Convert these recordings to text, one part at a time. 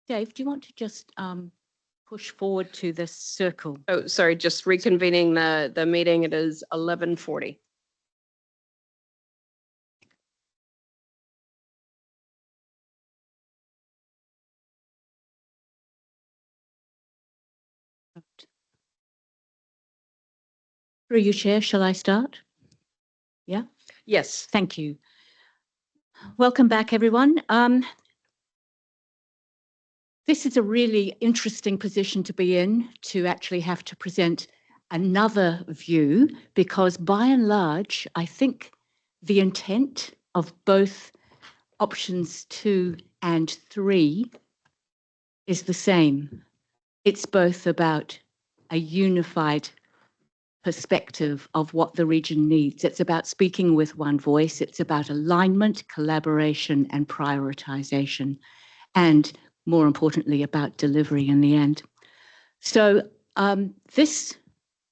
Dave, do you want to just push forward to the circle? Oh, sorry, just reconvening the meeting. It is 11:40. Through you, Chair, shall I start? Yeah? Yes. Thank you. Welcome back, everyone. This is a really interesting position to be in, to actually have to present another view, because by and large, I think the intent of both options 2 and 3 is the same. It's both about a unified perspective of what the region needs. It's about speaking with one voice. It's about alignment, collaboration, and prioritization, and more importantly, about delivery in the end. So this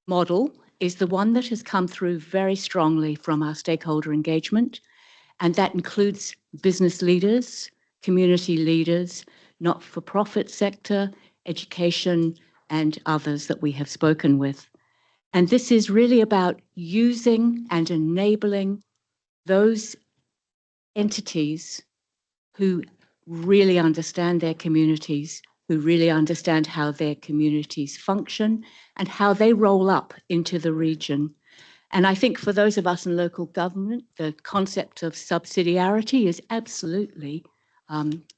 model is the one that has come through very strongly from our stakeholder engagement, and that includes business leaders, community leaders, not-for-profit sector, education, and others that we have spoken with. And this is really about using and enabling those entities who really understand their communities, who really understand how their communities function and how they roll up into the region. And I think for those of us in local government, the concept of subsidiarity is absolutely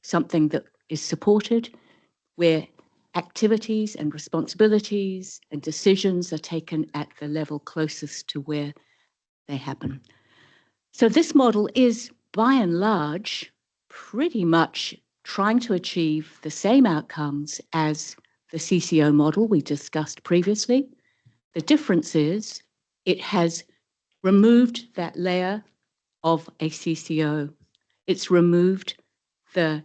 something that is supported, where activities and responsibilities and decisions are taken at the level closest to where they happen. So this model is, by and large, pretty much trying to achieve the same outcomes as the CCO model we discussed previously. The difference is it has removed that layer of a CCO. It's removed the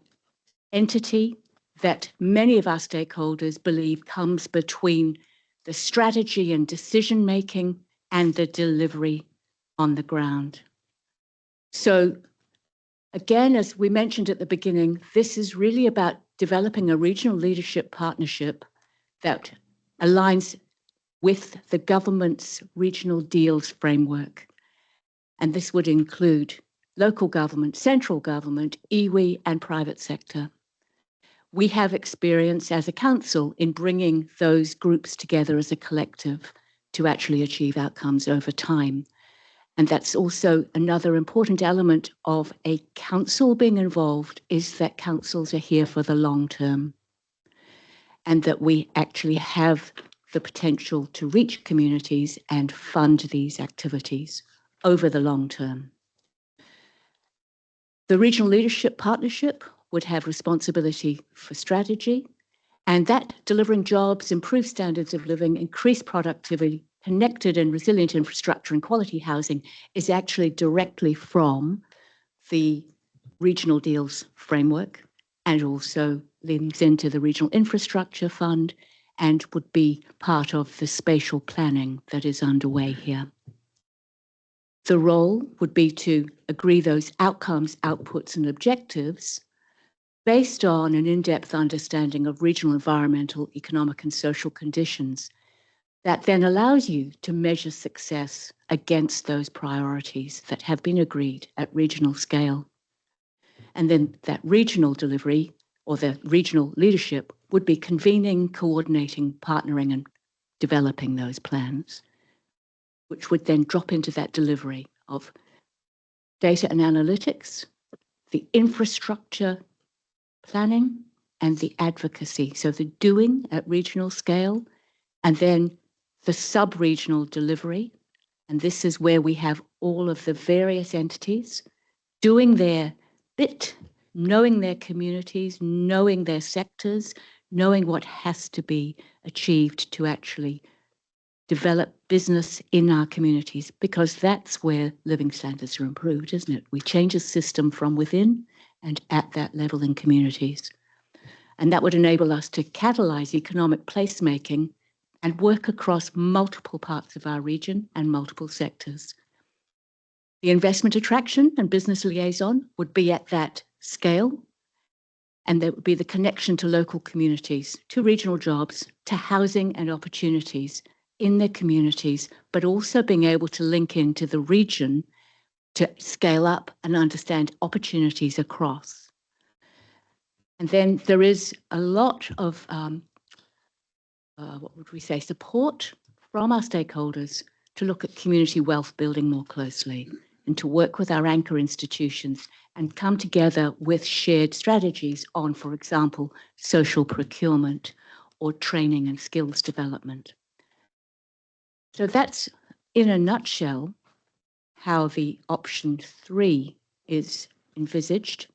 entity that many of our stakeholders believe comes between the strategy and decision making and the delivery on the ground. So again, as we mentioned at the beginning, this is really about developing a regional leadership partnership that aligns with the government's regional deals framework. And this would include local government, central government, iwi, and private sector. We have experience as a council in bringing those groups together as a collective to actually achieve outcomes over time. And that's also another important element of a council being involved, is that councils are here for the long term, and that we actually have the potential to reach communities and fund these activities over the long term. The Regional Leadership Partnership would have responsibility for strategy, and that delivering jobs, improve standards of living, increase productivity, connected and resilient infrastructure and quality housing is actually directly from the regional deals framework, and also links into the Regional Infrastructure Fund and would be part of the spatial planning that is underway here. The role would be to agree those outcomes, outputs, and objectives based on an in-depth understanding of regional environmental, economic, and social conditions that then allows you to measure success against those priorities that have been agreed at regional scale. And then that regional delivery, or the regional leadership, would be convening, coordinating, partnering, and developing those plans, which would then drop into that delivery of data and analytics, the infrastructure planning, and the advocacy. So the doing at regional scale, and then the sub-regional delivery. And this is where we have all of the various entities doing their bit, knowing their communities, knowing their sectors, knowing what has to be achieved to actually develop business in our communities, because that's where living standards are improved, isn't it? We change a system from within and at that level in communities. And that would enable us to catalyse economic placemaking and work across multiple parts of our region and multiple sectors. The investment attraction and business liaison would be at that scale. And there would be the connection to local communities, to regional jobs, to housing and opportunities in their communities, but also being able to link into the region to scale up and understand opportunities across. And then there is a lot of, what would we say, support from our stakeholders to look at community wealth building more closely and to work with our anchor institutions and come together with shared strategies on, for example, social procurement or training and skills development. So that's, in a nutshell, how the option 3 is envisaged.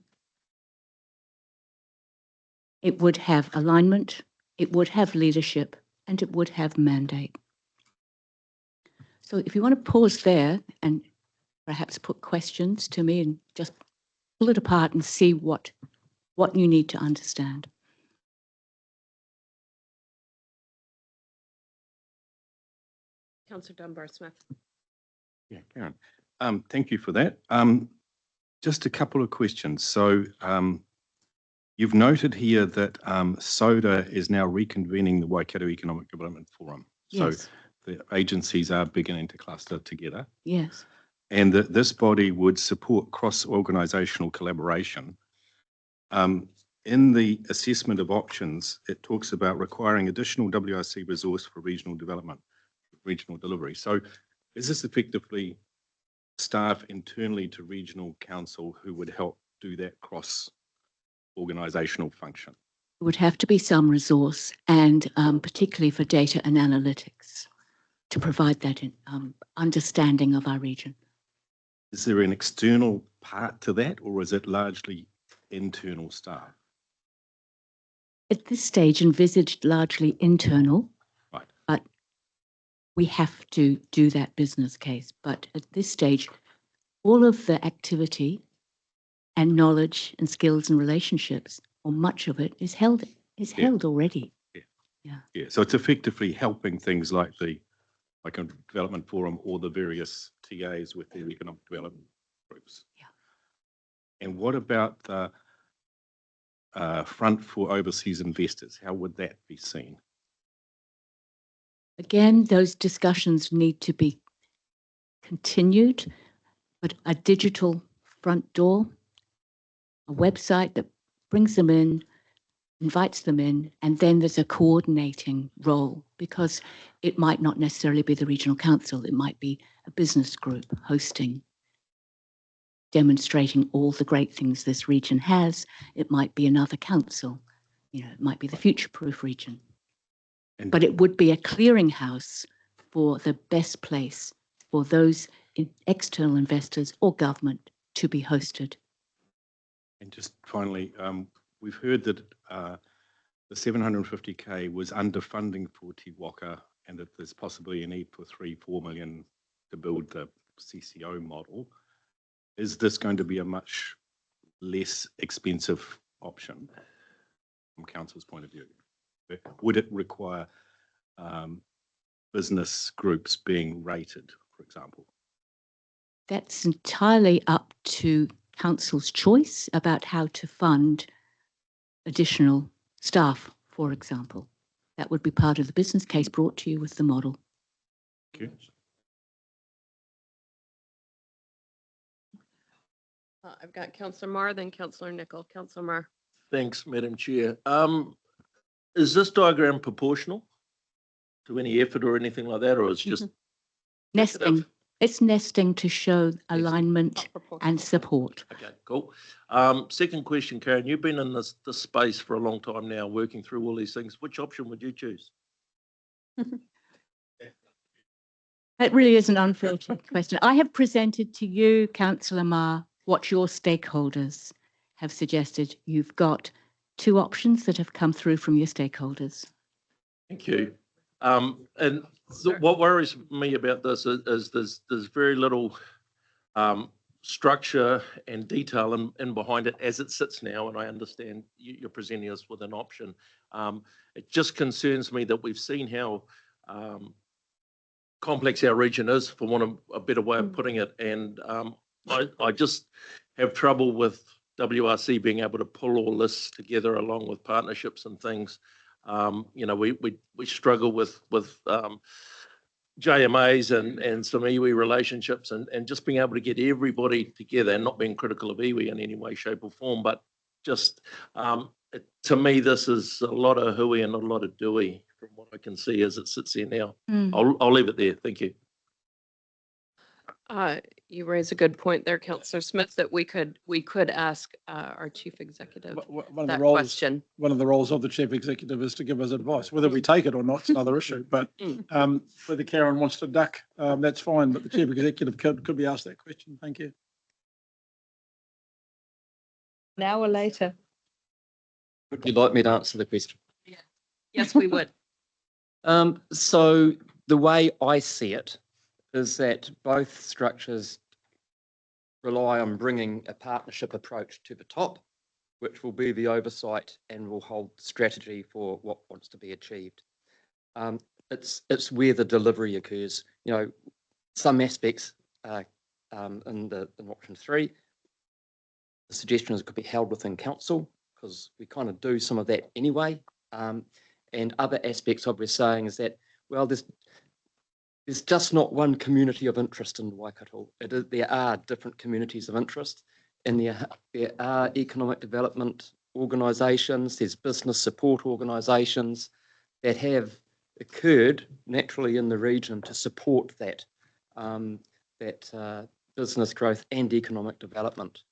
It would have alignment, it would have leadership, and it would have mandate. So if you want to pause there and perhaps put questions to me and just pull it apart and see what you need to understand. Councillor Dunbar-Smith. Yeah, Karen. Thank you for that. Just a couple of questions. So you've noted here that SODA is now reconvening the Waikato Economic Development Forum. Yes. So the agencies are beginning to cluster together. Yes. And that this body would support cross-organisational collaboration. In the assessment of options, it talks about requiring additional WRC resource for regional development, regional delivery. So is this effectively staff internally to regional council who would help do that cross-organisational function? It would have to be some resource, and particularly for data and analytics to provide that understanding of our region. Is there an external part to that, or is it largely internal staff? At this stage, envisaged largely internal, Right. but we have to do that business case. But at this stage, all of the activity and knowledge and skills and relationships, or much of it, is held already. Yeah, so it's effectively helping things like a development forum or the various TAs with their economic development groups. Yeah. And what about the front for overseas investors? How would that be seen? Again, those discussions need to be continued, but a digital front door, a website that brings them in, invites them in, and then there's a coordinating role, because it might not necessarily be the regional council, it might be a business group hosting, demonstrating all the great things this region has. It might be another council, it might be the future-proof region. But it would be a clearinghouse for the best place for those external investors or government to be hosted. And just finally, we've heard that the 750K was underfunding for Te Waka, and that there's possibly a need for 3-4 million to build the CCO model. Is this going to be a much less expensive option from council's point of view? Would it require business groups being rated, for example? That's entirely up to council's choice about how to fund additional staff, for example. That would be part of the business case brought to you with the model. Thank you. I've got Councillor Marr, then Councillor Nicol. Councillor Marr. Thanks, Madam Chair. Is this diagram proportional to any effort or anything like that, or it's just Nesting. It's nesting to show alignment and support. Okay, cool. Second question, Karen, you've been in this space for a long time now, working through all these things. Which option would you choose? That really is an unfiltered question. I have presented to you, Councillor Marr, what your stakeholders have suggested. You've got 2 options that have come through from your stakeholders. Thank you. And what worries me about this is there's very little structure and detail in behind it as it sits now, and I understand you're presenting us with an option. It just concerns me that we've seen how complex our region is, for want of a better way of putting it, and I just have trouble with WRC being able to pull all this together along with partnerships and things. You know, we struggle with JMAs and some iwi relationships and just being able to get everybody together, and not being critical of iwi in any way, shape or form, but just to me, this is a lot of hui and not a lot of dui from what I can see as it sits here now. I'll leave it there. Thank you. You raise a good point there, Councillor Smith, that we could ask our chief executive One of that the roles, question. one of the roles of the chief executive is to give us advice. Whether we take it or not is another issue. But whether Karen wants to duck, that's fine. But the chief executive could be asked that question. Thank you. An hour later. Would you like me to answer the question? Yes, we would. So the way I see it is that both structures rely on bringing a partnership approach to the top, which will be the oversight and will hold strategy for what wants to be achieved. It's where the delivery occurs. You know, some aspects in option 3, the suggestion is it could be held within council, because we kind of do some of that anyway. And other aspects of we're saying is that, well, there's just not one community of interest in Waikato. There are different communities of interest, and there are economic development organisations, there's business support organisations that have occurred naturally in the region to support that, business growth and economic development.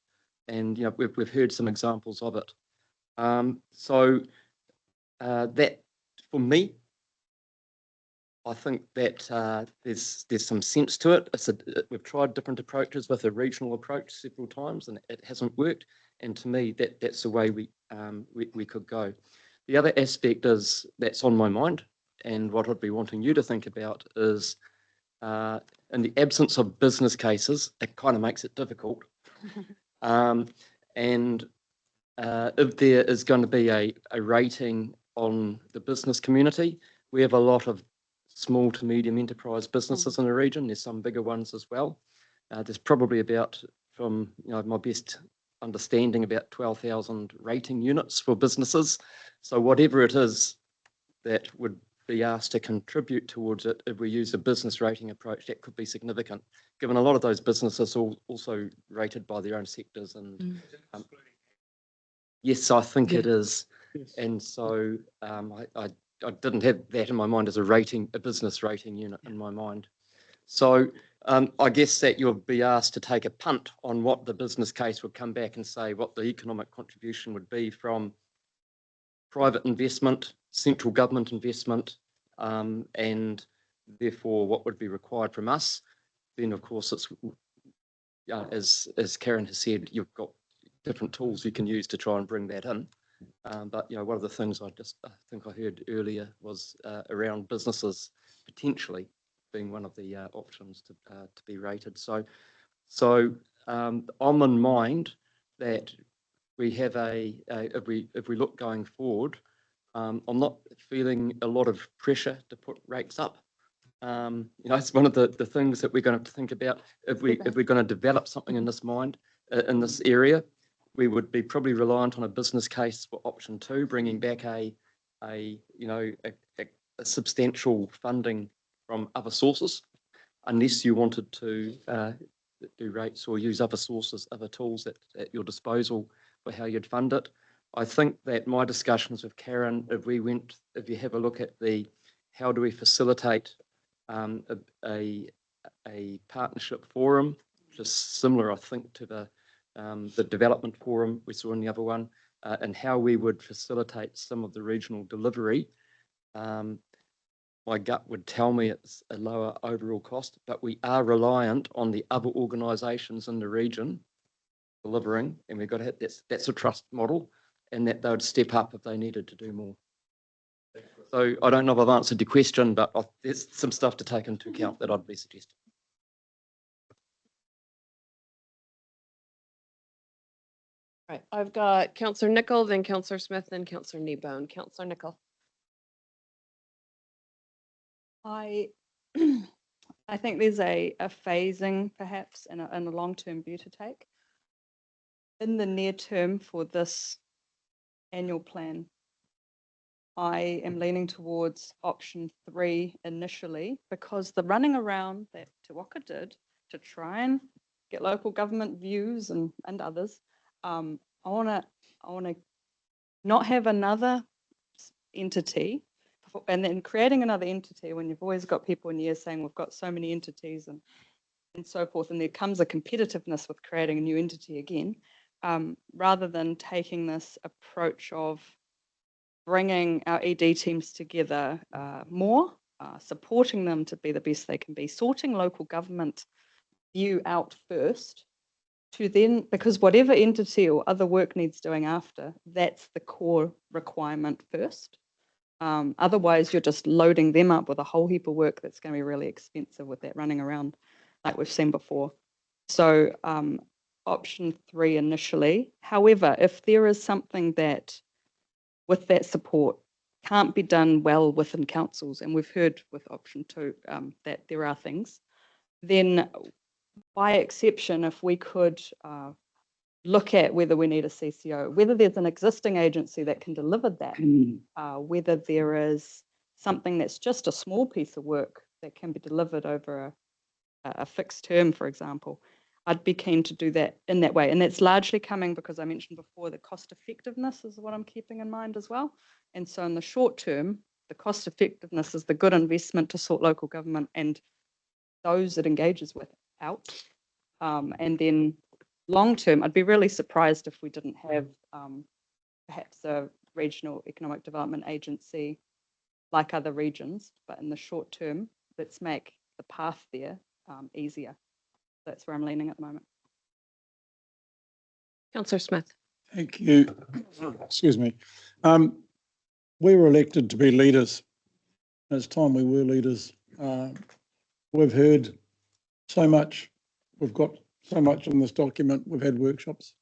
And you know, we've heard some examples of it. That, for me, I think that there's some sense to it. We've tried different approaches with a regional approach several times, and it hasn't worked. And to me, that's the way we could go. The other aspect that's on my mind, and what I'd be wanting you to think about is, in the absence of business cases, it kind of makes it difficult. And if there is going to be a rating on the business community, we have a lot of small to medium enterprise businesses in the region. There's some bigger ones as well. There's probably about, from my best understanding, about 12,000 rating units for businesses. So whatever it is that would be asked to contribute towards it, if we use a business rating approach, that could be significant, given a lot of those businesses are also rated by their own sectors. And yes, I think it is. Yes. And so I didn't have that in my mind as a business rating unit in my mind. So I guess that you'll be asked to take a punt on what the business case would come back and say, what the economic contribution would be from private investment, central government investment, and therefore what would be required from us. Then of course it's, as Karen has said, you've got different tools you can use to try and bring that in. But one of the things I think I heard earlier was around businesses potentially being one of the options to be rated. So I'm in mind that we have if we look going forward, I'm not feeling a lot of pressure to put rates up. It's one of the things that we're going to have to think about if we're going to develop something in this area. We would be probably reliant on a business case for option 2, bringing back a substantial funding from other sources, unless you wanted to do rates or use other sources, other tools at your disposal for how you'd fund it. I think that my discussions with Karen, if you have a look at how do we facilitate a partnership forum, which is similar, I think, to the development forum we saw in the other one, and how we would facilitate some of the regional delivery. My gut would tell me it's a lower overall cost, but we are reliant on the other organisations in the region delivering, and we've got to hit that's a trust model, and that they would step up if they needed to do more. So I don't know if I've answered your question, but there's some stuff to take into account that I'd be suggesting. Right, I've got Councillor Nicol, then Councillor Smith, then Councillor Kneebone. Councillor Nicol. I think there's a phasing perhaps and a long-term view to take. in the near term for this annual plan, I am leaning towards option 3 initially, because the running around that Te Waka did to try and get local government views and others, I wanna not have another entity, and then creating another entity when you've always got people in your ear saying we've got so many entities and so forth, and there comes a competitiveness with creating a new entity again, rather than taking this approach of bringing our ED teams together more, supporting them to be the best they can be, sorting local government view out first, to then, because whatever entity or other work needs doing after, that's the core requirement first. Otherwise, you're just loading them up with a whole heap of work that's going to be really expensive with that running around like we've seen before. So option 3 initially. However, if there is something that with that support can't be done well within councils, and we've heard with option 2 that there are things, then by exception, if we could look at whether we need a CCO, whether there's an existing agency that can deliver that, whether there is something that's just a small piece of work that can be delivered over a fixed term, for example, I'd be keen to do that in that way. And that's largely coming because I mentioned before the cost effectiveness is what I'm keeping in mind as well. And so in the short term, the cost effectiveness is the good investment to sort local government and those it engages with out. And then long term, I'd be really surprised if we didn't have perhaps a regional economic development agency like other regions, but in the short term, let's make the path there easier. That's where I'm leaning at the moment. Councillor Smith. Thank you. Excuse me. We were elected to be leaders. It's time we were leaders. We've heard so much. We've got so much in this document. We've had workshops.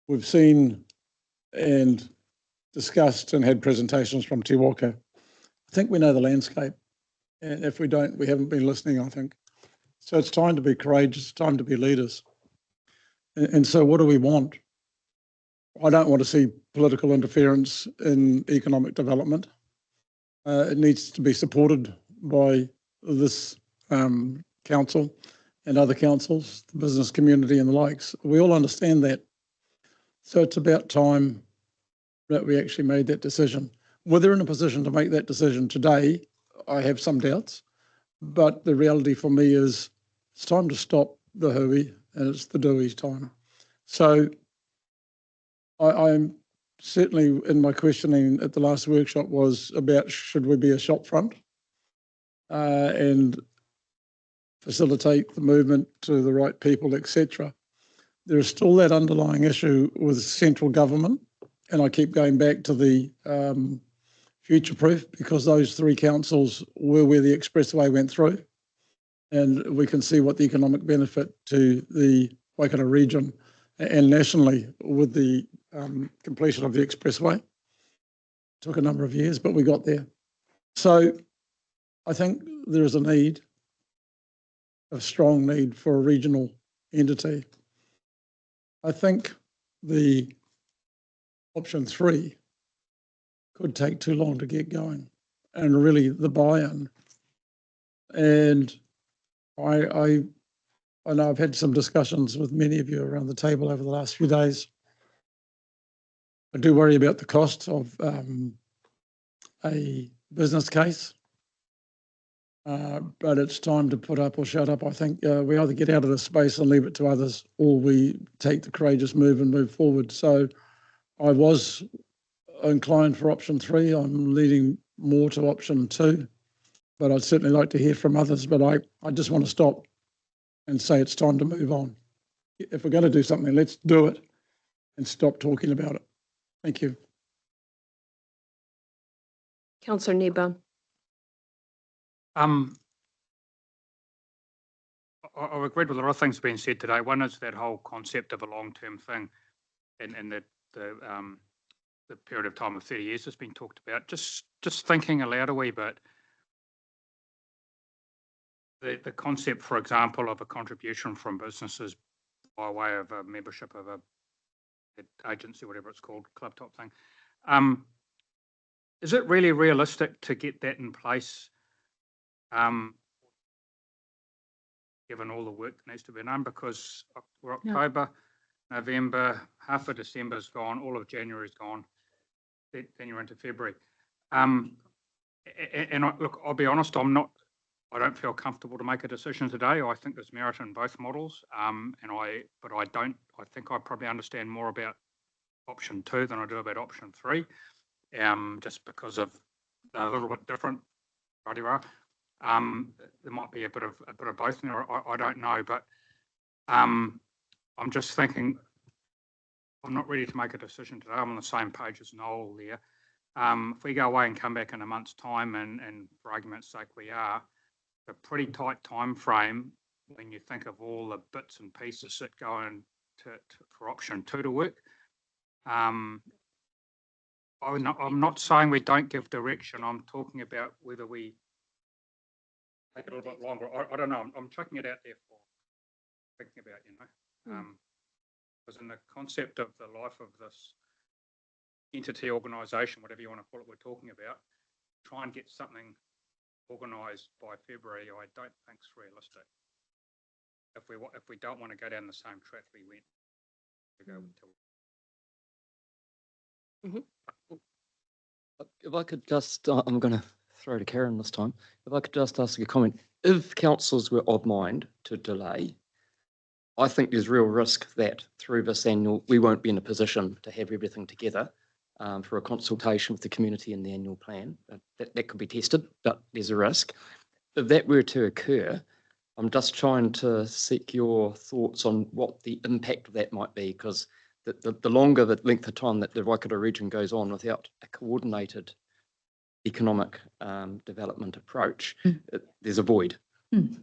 We've seen and discussed and had presentations from Te Waka. I think we know the landscape. And if we don't, we haven't been listening, I think. So it's time to be courageous, it's time to be leaders. And so what do we want? I don't want to see political interference in economic development. It needs to be supported by this council and other councils, the business community and the likes. We all understand that. So it's about time that we actually made that decision. Whether in a position to make that decision today, I have some doubts, but the reality for me is it's time to stop the hooey and it's the doi's time. So I'm certainly, in my questioning at the last workshop was about should we be a shop front and facilitate the movement to the right people, etc. There is still that underlying issue with central government, and I keep going back to the future-proof because those 3 councils were where the expressway went through, and we can see what the economic benefit to the Waikato region and nationally with the completion of the expressway. It took a number of years, but we got there. So I think there is a strong need for a regional entity. I think the option 3 could take too long to get going, and really the buy-in. And I know I've had some discussions with many of you around the table over the last few days. I do worry about the cost of a business case, but it's time to put up or shut up. I think we either get out of the space and leave it to others, or we take the courageous move and move forward. So I was inclined for option 3. I'm leaning more to option 2, but I'd certainly like to hear from others. But I just want to stop and say it's time to move on. If we're going to do something, let's do it and stop talking about it. Thank you. Councillor Kneebone. I've agreed with a lot of things being said today. One is that whole concept of a long-term thing and the period of time of 30 years has been talked about. Just thinking aloud a wee bit, the concept, for example, of a contribution from businesses by way of a membership of a agency, whatever it's called, club top thing. Is it really realistic to get that in place? Given all the work that needs to be done, because we're October, November, half of December's gone, all of January's gone, then you're into February. Look, I'll be honest, I don't feel comfortable to make a decision today. I think there's merit in both models, but I think I probably understand more about option 2 than I do about option 3, just because of they're a little bit different. There might be a bit of both in there. I don't know, but I'm just thinking. I'm not ready to make a decision today. I'm on the same page as Noel there. If we go away and come back in a month's time, and for argument's sake we are, a pretty tight time frame when you think of all the bits and pieces that go in for option 2 to work. I'm not saying we don't give direction. I'm talking about whether we take it a little bit longer. I don't know. I'm chucking it out there for thinking about, because in the concept of the life of this entity, organisation, whatever you want to call it, we're talking about, try and get something organised by February, I don't think is realistic. If we don't want to go down the same track we went to go until. If I could just, I'm going to throw to Karen this time. If I could just ask a comment. If councils were of mind to delay, I think there's real risk that through this annual, we won't be in a position to have everything together for a consultation with the community in the annual plan. That could be tested, but there's a risk. If that were to occur, I'm just trying to seek your thoughts on what the impact of that might be, because the longer the length of time that the Waikato region goes on without a coordinated economic development approach, there's a void. If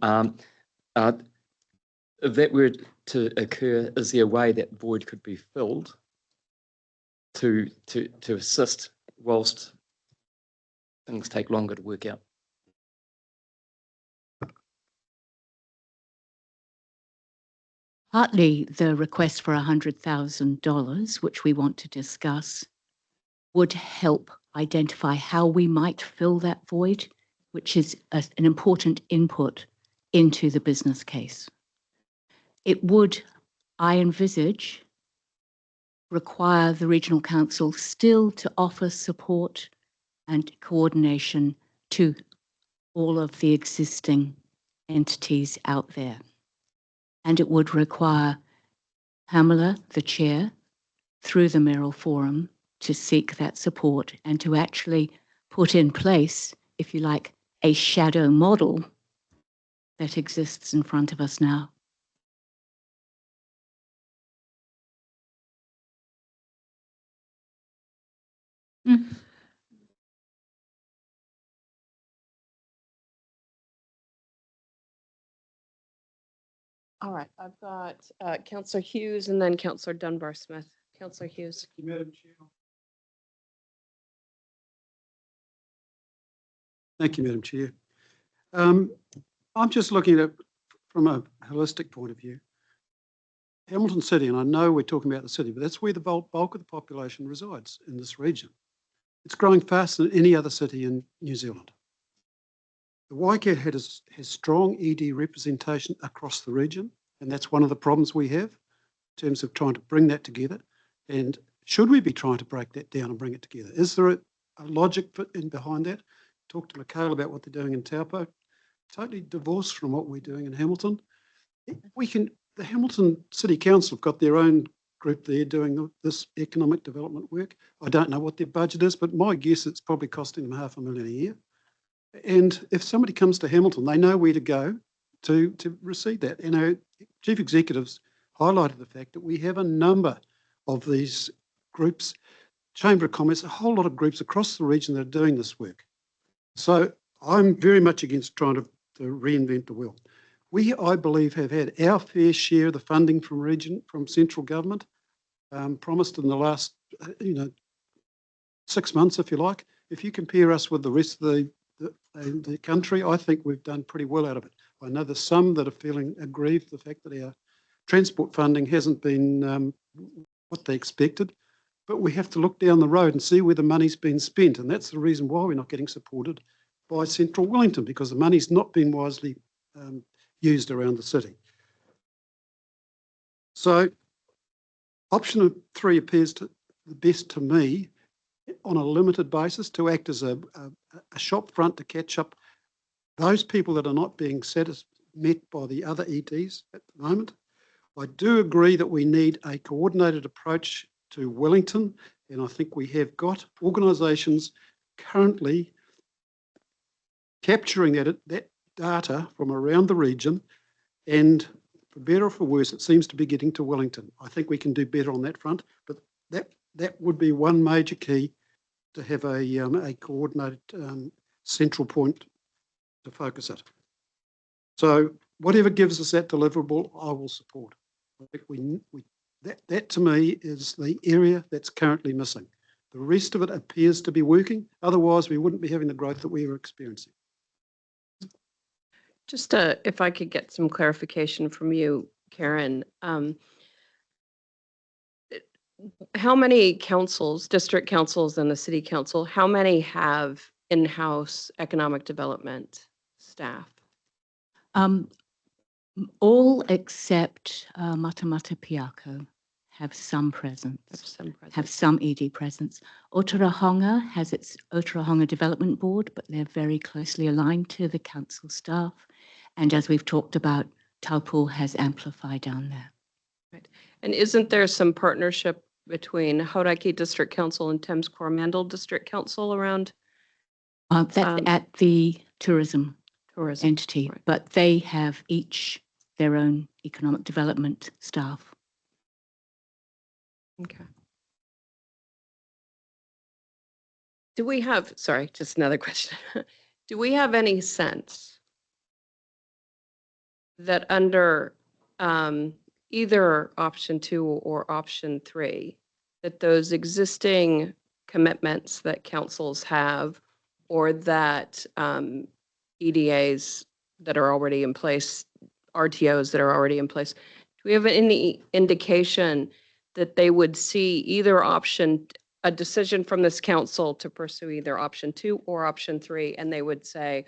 that were to occur, is there a way that void could be filled to assist whilst things take longer to work out? Partly the request for $100,000, which we want to discuss, would help identify how we might fill that void, which is an important input into the business case. It would, I envisage, require the Regional Council still to offer support and coordination to all of the existing entities out there. And it would require Pamela, the chair, through the Merrill Forum, to seek that support and to actually put in place, if you like, a shadow model that exists in front of us now. All right, I've got Councillor Hughes and then Councillor Dunbar Smith. Councillor Hughes. Thank you, Madam Chair. I'm just looking at it from a holistic point of view. Hamilton City, and I know we're talking about the city, but that's where the bulk of the population resides in this region. It's growing faster than any other city in New Zealand. The Waikato has strong ED representation across the region, and that's one of the problems we have in terms of trying to bring that together. And should we be trying to break that down and bring it together? Is there a logic behind that? Talk to Michaela about what they're doing in Taupo. Totally divorced from what we're doing in Hamilton. The Hamilton City Council have got their own group there doing this economic development work. I don't know what their budget is, but my guess it's probably costing them $500,000 a year. And if somebody comes to Hamilton, they know where to go to receive that. And our chief executives highlighted the fact that we have a number of these groups, Chamber of Commerce, a whole lot of groups across the region that are doing this work. So I'm very much against trying to reinvent the wheel. We, I believe, have had our fair share of the funding from central government, promised in the last 6 months, if you like. If you compare us with the rest of the country, I think we've done pretty well out of it. I know there's some that are feeling aggrieved the fact that our transport funding hasn't been what they expected, but we have to look down the road and see where the money's been spent. And that's the reason why we're not getting supported by Central Wellington, because the money's not been wisely used around the city. So option 3 appears to the best to me on a limited basis, to act as a shop front to catch up those people that are not being met by the other EDs at the moment. I do agree that we need a coordinated approach to Wellington, and I think we have got organisations currently capturing that data from around the region, and for better or for worse, it seems to be getting to Wellington. I think we can do better on that front, but that would be one major key, to have a coordinated central point to focus it. So whatever gives us that deliverable, I will support. I think that to me is the area that's currently missing. The rest of it appears to be working. Otherwise, we wouldn't be having the growth that we were experiencing. Just if I could get some clarification from you, Karen. How many councils, district councils and the city council, how many have in-house economic development staff? All except Matamata Piako have some presence, have some ED presence. Otorohanga has its Otorohanga Development Board, but they're very closely aligned to the council staff. And as we've talked about, Taupo has Amplify down there. Right. And isn't there some partnership between Hauraki District Council and Thames Coromandel District Council around? That's at the tourism entity, right. but they have each their own economic development staff. Okay. Do we have, sorry, just another question. Do we have any sense that under either option 2 or option 3, that those existing commitments that councils have, or that EDAs that are already in place, RTOs that are already in place, do we have any indication that they would see either option, a decision from this council to pursue either option 2 or option 3, and they would say,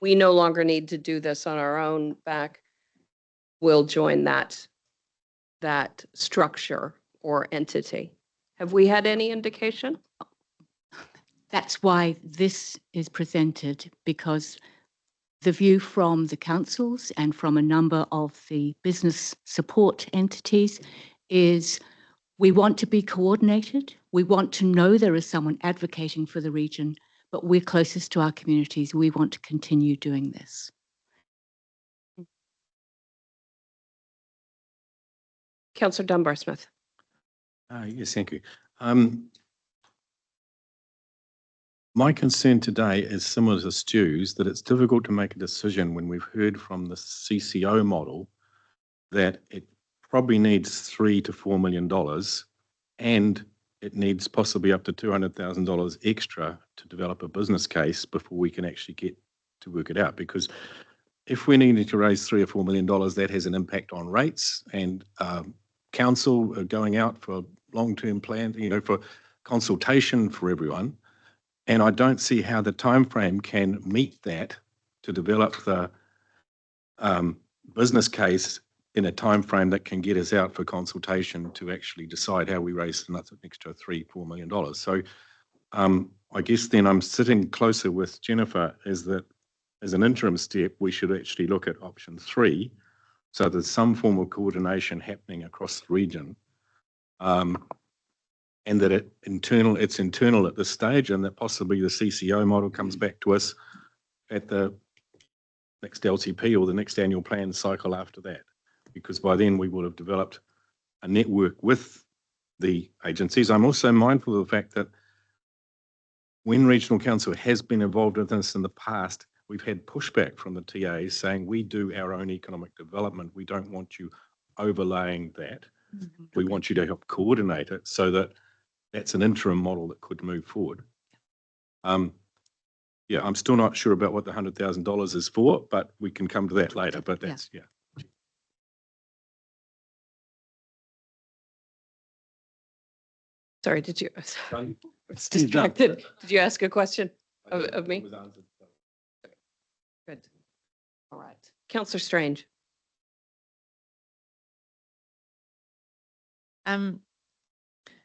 we no longer need to do this on our own back, we'll join that structure or entity? Have we had any indication? That's why this is presented, because the view from the councils and from a number of the business support entities is we want to be coordinated. We want to know there is someone advocating for the region, but we're closest to our communities. We want to continue doing this. Councillor Dunbar-Smith. Yes, thank you. My concern today is similar to Stu's, that it's difficult to make a decision when we've heard from the CCO model that it probably needs $3 to $4 million, and it needs possibly up to $200,000 extra to develop a business case before we can actually get to work it out. Because if we're needing to raise $3 or $4 million, that has an impact on rates, and council are going out for long-term plan, for consultation for everyone. And I don't see how the timeframe can meet that to develop the business case in a timeframe that can get us out for consultation to actually decide how we raise an extra $3 or $4 million. So I guess then I'm sitting closer with Jennifer, is that as an interim step, we should actually look at option 3, so there's some form of coordination happening across the region. And that it's internal at this stage, and that possibly the CCO model comes back to us at the next LTP or the next annual plan cycle after that. Because by then we will have developed a network with the agencies. I'm also mindful of the fact that when Regional Council has been involved with this in the past, we've had pushback from the TAs saying we do our own economic development. We don't want you overlaying that. Mm-hmm. We want you to help coordinate it, so that that's an interim model that could move forward. Yeah, I'm still not sure about what the $100,000 is for, but we can come to that later. But that's, yeah. Sorry, did you? I was He's done. distracted. Did you ask a question of me? Good. All right. Counselor Strange.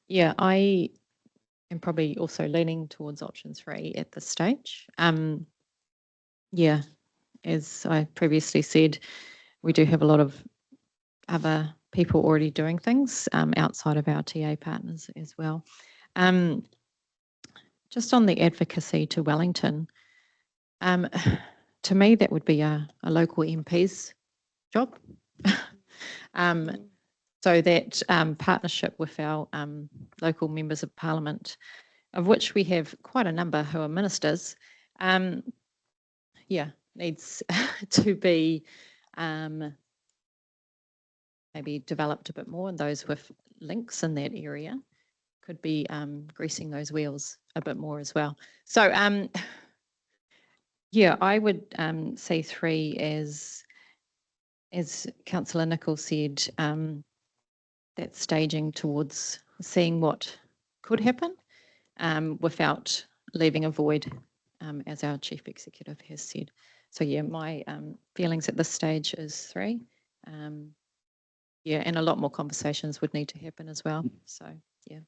Yeah, I am probably also leaning towards option 3 at this stage. Yeah, as I previously said, we do have a lot of other people already doing things outside of our TA partners as well. Just on the advocacy to Wellington, to me that would be a local MP's job. So that partnership with our local members of parliament, of which we have quite a number who are ministers, yeah, needs to be maybe developed a bit more, and those with links in that area could be greasing those wheels a bit more as well. So yeah, I would say 3 as Councillor Nicholl said, that staging towards seeing what could happen without leaving a void, as our Chief Executive has said. So yeah, my feelings at this stage is 3. Yeah, and a lot more conversations would need to happen as well. So yeah.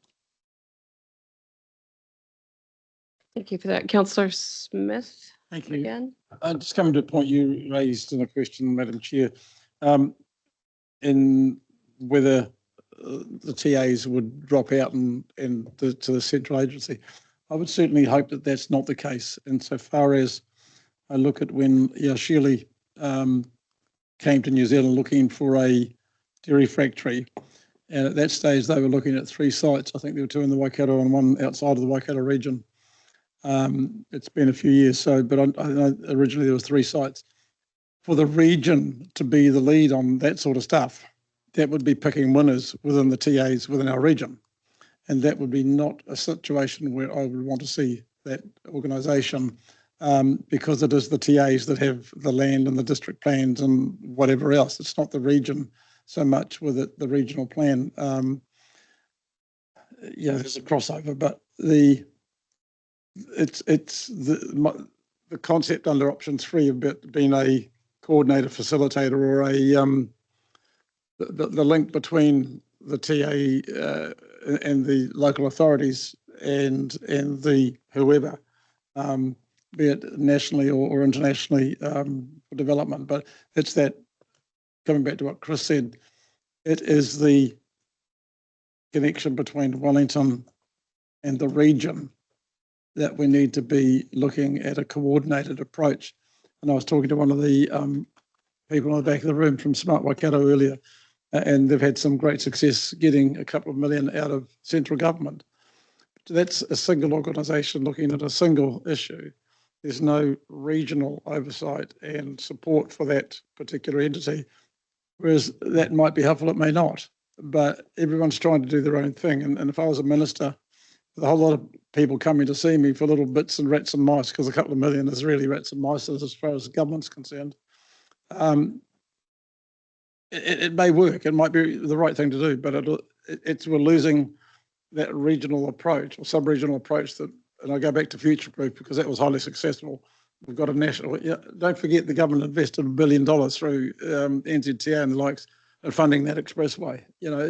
Thank you for that. Councillor Smith Thank you. again. Just coming to a point you raised in a question, Madam Chair, in whether the TAs would drop out and to the central agency. I would certainly hope that that's not the case. Insofar as I look at when Shirley came to New Zealand looking for a dairy factory, and at that stage they were looking at 3 sites. I think there were 2 in the Waikato and 1 outside of the Waikato region. It's been a few years, but I know originally there was 3 sites. For the region to be the lead on that sort of stuff, that would be picking winners within the TAs within our region. And that would be not a situation where I would want to see that organisation, because it is the TAs that have the land and the district plans and whatever else. It's not the region so much with it, the regional plan. Yeah, there's a crossover, but the concept under option 3 of being a coordinator, facilitator, or the link between the TA and the local authorities and the whoever, be it nationally or internationally for development. But it's that, coming back to what Chris said, it is the connection between Wellington and the region that we need to be looking at a coordinated approach. And I was talking to one of the people in the back of the room from Smart Waikato earlier, and they've had some great success getting a couple of million out of central government. That's a single organisation looking at a single issue. There's no regional oversight and support for that particular entity, whereas that might be helpful, it may not. But everyone's trying to do their own thing. And if I was a minister, with a whole lot of people coming to see me for little bits and rats and mice, because a couple of million is really rats and mice as far as the government's concerned, it may work. It might be the right thing to do, but we're losing that regional approach or sub-regional approach that, and I go back to Future Proof because that was highly successful. We've got a national, don't forget the government invested $1 billion through NZTA and the likes of funding that expressway,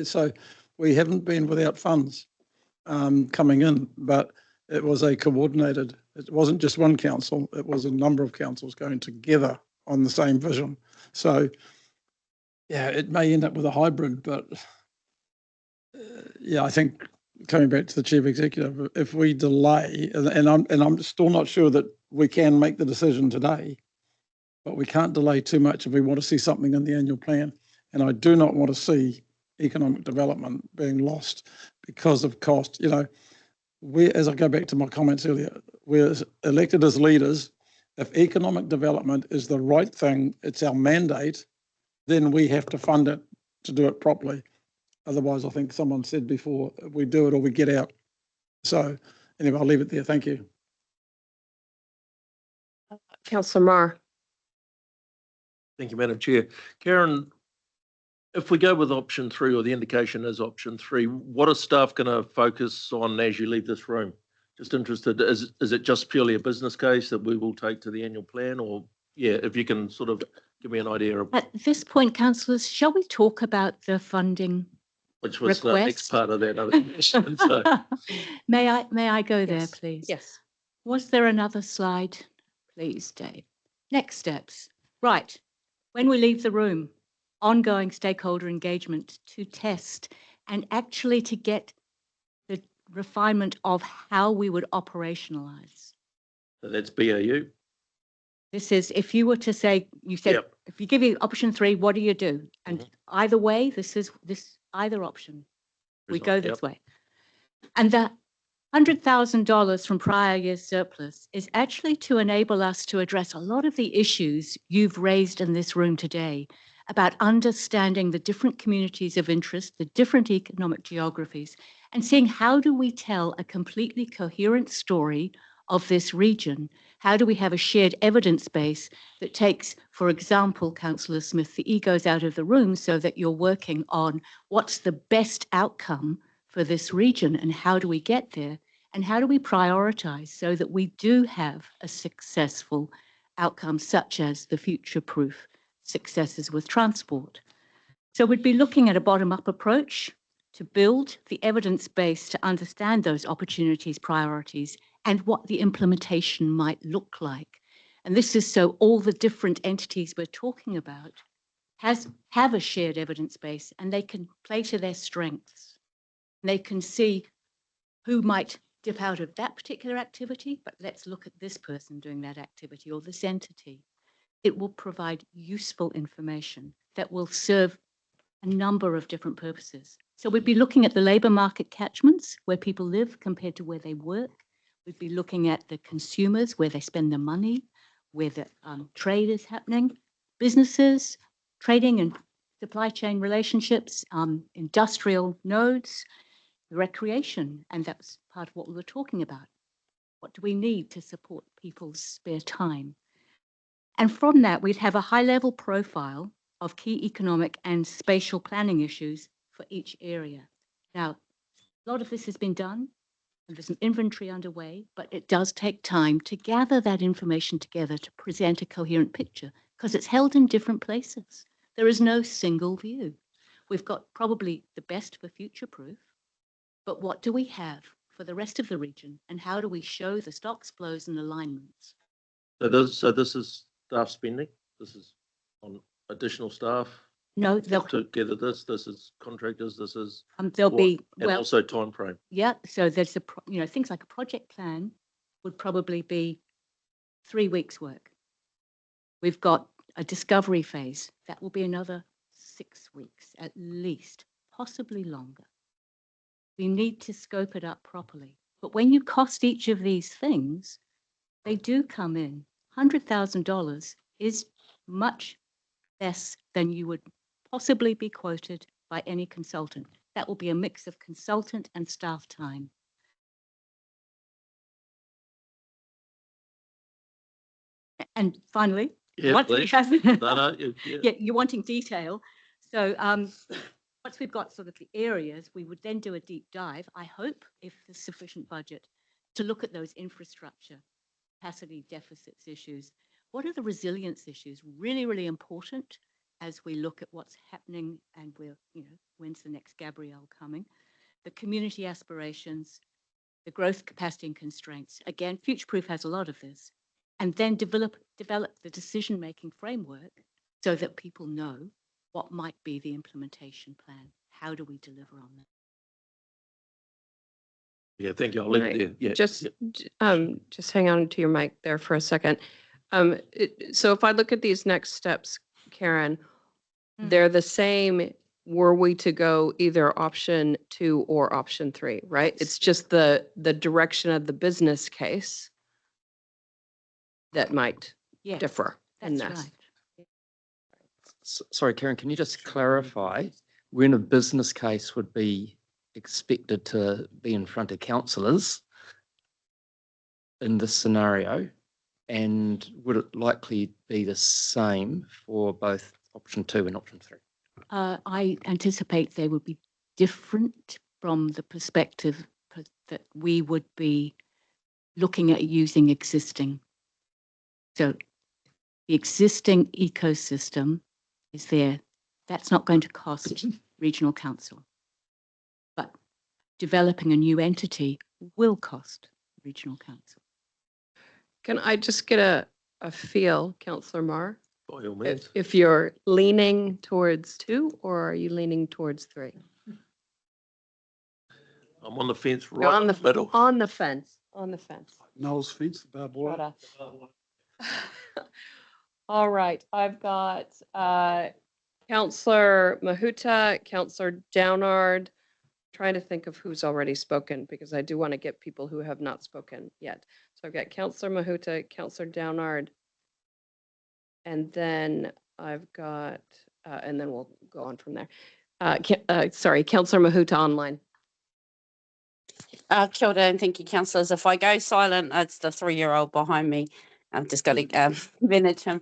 so we haven't been without funds coming in, but it was it wasn't just one council, it was a number of councils going together on the same vision. So yeah, it may end up with a hybrid, but yeah, I think coming back to the Chief Executive, if we delay, and I'm still not sure that we can make the decision today, but we can't delay too much if we want to see something in the annual plan. And I do not want to see economic development being lost because of cost. As I go back to my comments earlier, we're elected as leaders. If economic development is the right thing, it's our mandate, then we have to fund it to do it properly. Otherwise, I think someone said before, we do it or we get out. So anyway, I'll leave it there. Thank you. Councillor Marr. Thank you, Madam Chair. Karen, If we go with option 3, or the indication is option 3, what are staff going to focus on as you leave this room? Just interested, is it just purely a business case that we will take to the annual plan, or, yeah, if you can sort of give me an idea of At this point, councillors, shall we talk about the funding which was the next request? part of that other question. So, May I go there, Yes. please? Yes. Was there another slide? Please, Dave. Next steps. Right. When we leave the room, ongoing stakeholder engagement to test and actually to get the refinement of how we would operationalize. so that's BAU. This is, if you were to say, you said, Yep. if you give you option 3, what do you do? And either way, either option, we go this way. And the $100,000 from prior year's surplus is actually to enable us to address a lot of the issues you've raised in this room today about understanding the different communities of interest, the different economic geographies, and seeing how do we tell a completely coherent story of this region? How do we have a shared evidence base that takes, for example, Councillor Smith, the egos out of the room so that you're working on what's the best outcome for this region and how do we get there? And how do we prioritize so that we do have a successful outcome such as the future-proof successes with transport? So we'd be looking at a bottom-up approach to build the evidence base to understand those opportunities, priorities, and what the implementation might look like. And this is so all the different entities we're talking about have a shared evidence base and they can play to their strengths. They can see who might dip out of that particular activity, but let's look at this person doing that activity or this entity. It will provide useful information that will serve a number of different purposes. So we'd be looking at the labour market catchments, where people live compared to where they work. We'd be looking at the consumers, where they spend their money, where the trade is happening, businesses, trading and supply chain relationships, industrial nodes, recreation, and that's part of what we were talking about. What do we need to support people's spare time? And from that, we'd have a high-level profile of key economic and spatial planning issues for each area. Now, a lot of this has been done, and there's an inventory underway, but it does take time to gather that information together to present a coherent picture, because it's held in different places. There is no single view. We've got probably the best for future-proof, but what do we have for the rest of the region, and how do we show the stocks, flows, and alignments? So this is staff spending. This is on additional staff. No, To gather this. This is contractors. This is there'll be, and well, also time frame. yeah, so there's things like a project plan would probably be 3 weeks work. We've got a discovery phase. That will be another 6 weeks at least, possibly longer. We need to scope it up properly. But when you cost each of these things, they do come in. $100,000 is much less than you would possibly be quoted by any consultant. That will be a mix of consultant and staff time. And finally, Yeah, once we please. have- Yeah. yeah, you're wanting detail. So once we've got sort of the areas, we would then do a deep dive, I hope, if there's sufficient budget, to look at those infrastructure, capacity deficits issues. What are the resilience issues? Really, really important as we look at what's happening and when's the next Gabrielle coming? The community aspirations, the growth capacity and constraints. Again, Future-Proof has a lot of this. And then develop the decision-making framework so that people know what might be the implementation plan. How do we deliver on that? Yeah, thank you. I'll leave Right. it there. Yeah. Just hang on to your mic there for a second. So if I look at these next steps, Karen, they're the same were we to go either option 2 or option 3, right? It's just the direction of the business case that might Yes, differ in that's this. right. Sorry, Karen, can you just clarify when a business case would be expected to be in front of councillors in this scenario? And would it likely be the same for both option 2 and option 3? I anticipate they would be different from the perspective that we would be looking at using existing. So the existing ecosystem is there. That's not going to cost regional council. But developing a new entity will cost regional council. Can I just get a feel, Councillor Marr? By all means. If you're leaning towards 2 or are you leaning towards 3? I'm on the fence You're right on in the middle. On the fence, on the fence. Noel's fence, the barbed wire. Righto. All right, I've got Councillor Mahuta, Councillor Downard. Trying to think of who's already spoken because I do want to get people who have not spoken yet. So I've got Councillor Mahuta, Councillor Downard, and then I've got, and then we'll go on from there. Sorry, Councillor Mahuta online. Kia ora and thank you, councillors. If I go silent, it's the 3-year-old behind me. I've just got to manage him.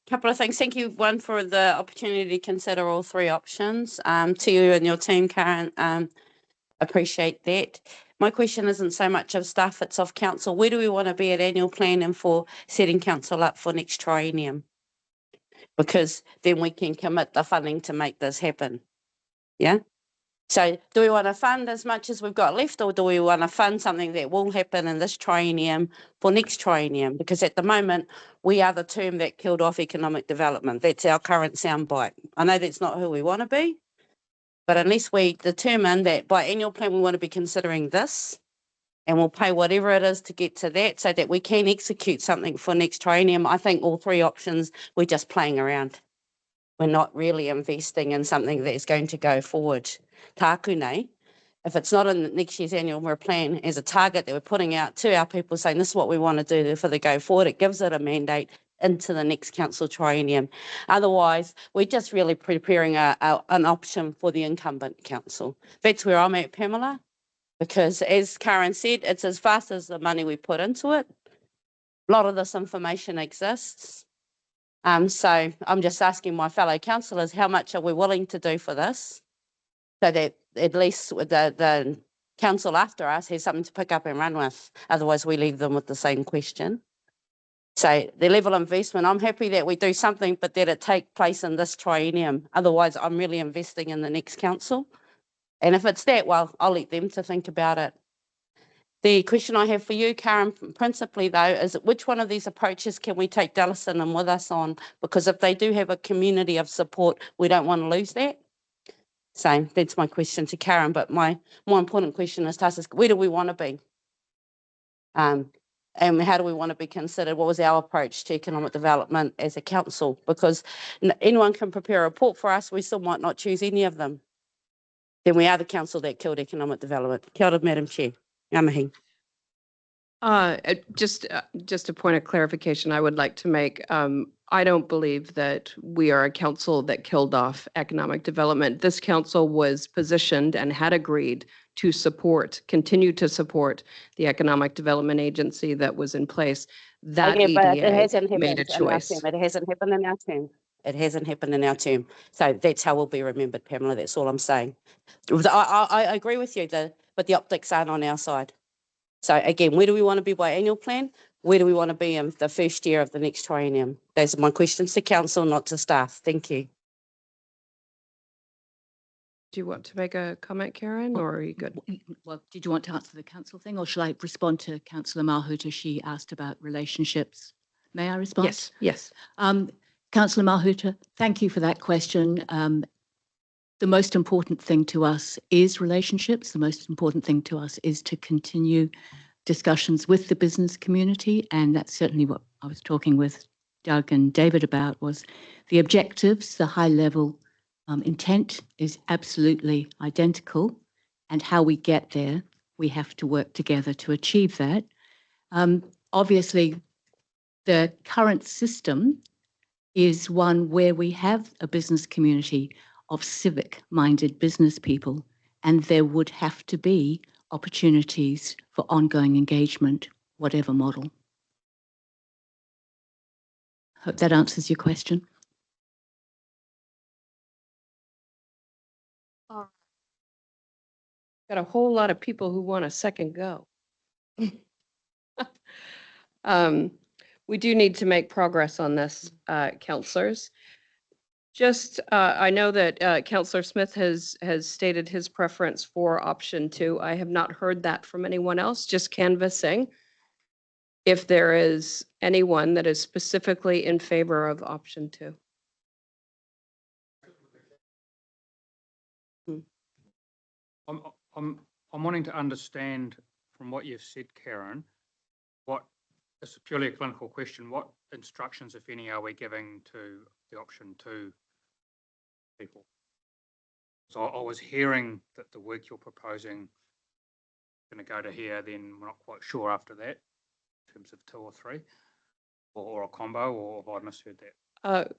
Couple of things. Thank you, one, for the opportunity to consider all 3 options. To you and your team, Karen, appreciate that. My question isn't so much of staff, it's of council. Where do we want to be at annual plan and for setting council up for next triennium? Because then we can commit the funding to make this happen. Yeah? So do we want to fund as much as we've got left, or do we want to fund something that will happen in this triennium for next triennium? Because at the moment, we are the term that killed off economic development. That's our current soundbite. I know that's not who we want to be, but unless we determine that by annual plan we want to be considering this, and we'll pay whatever it is to get to that so that we can execute something for next triennium, I think all 3 options, we're just playing around. We're not really investing in something that's going to go forward. Tāku nei, if it's not in next year's annual plan as a target that we're putting out to our people saying this is what we want to do for the go forward, it gives it a mandate into the next council triennium. Otherwise, we're just really preparing an option for the incumbent council. That's where I'm at, Pamela, because as Karen said, it's as fast as the money we put into it. A lot of this information exists. So I'm just asking my fellow councillors, how much are we willing to do for this? So that at least the council after us has something to pick up and run with. Otherwise, we leave them with the same question. So the level of investment, I'm happy that we do something, but that it take place in this triennium. Otherwise, I'm really investing in the next council. And if it's that, well, I'll let them to think about it. The question I have for you, Karen, principally though, is which one of these approaches can we take Dallison and with us on? Because if they do have a community of support, we don't want to lose that. So that's my question to Karen. But my more important question is to us is where do we want to be? And how do we want to be considered? What was our approach to economic development as a council? Because anyone can prepare a report for us. We still might not choose any of them. Then we are the council that killed economic development. Kia ora, Madam Chair. Ngā mihi. Just a point of clarification I would like to make. I don't believe that we are a council that killed off economic development. This council was positioned and had agreed to continue to support the Economic Development Agency that was in place. That Okay, but it hasn't EDA made a happened in our choice. term. It hasn't happened in our term. It hasn't happened in our term. So that's how we'll be remembered, Pamela. That's all I'm saying. I agree with you, but the optics aren't on our side. So again, where do we want to be by annual plan? Where do we want to be in the first year of the next triennium? Those are my questions to council, not to staff. Thank you. Do you want to make a comment, Karen, or are you good? Well, did you want to answer the council thing, or shall I respond to Councillor Mahuta? She asked about relationships. May I respond? Yes, yes. Councillor Mahuta, thank you for that question. The most important thing to us is relationships. The most important thing to us is to continue discussions with the business community. And that's certainly what I was talking with Doug and David about, was the objectives, the high level intent is absolutely identical. And how we get there, we have to work together to achieve that. Obviously, the current system is one where we have a business community of civic-minded business people, and there would have to be opportunities for ongoing engagement, whatever model. Hope that answers your question. Got a whole lot of people who want a second go. Um, we do need to make progress on this, counselors. Just, I know that Counselor Smith has stated his preference for option 2. I have not heard that from anyone else, just canvassing. If there is anyone that is specifically in favor of option 2. I'm wanting to understand from what you've said, Karen, what, it's purely a clinical question, what instructions, if any, are we giving to the option 2 people? So I was hearing that the work you're proposing is going to go to here, then we're not quite sure after that, in terms of 2 or 3, or a combo, or have I misheard that?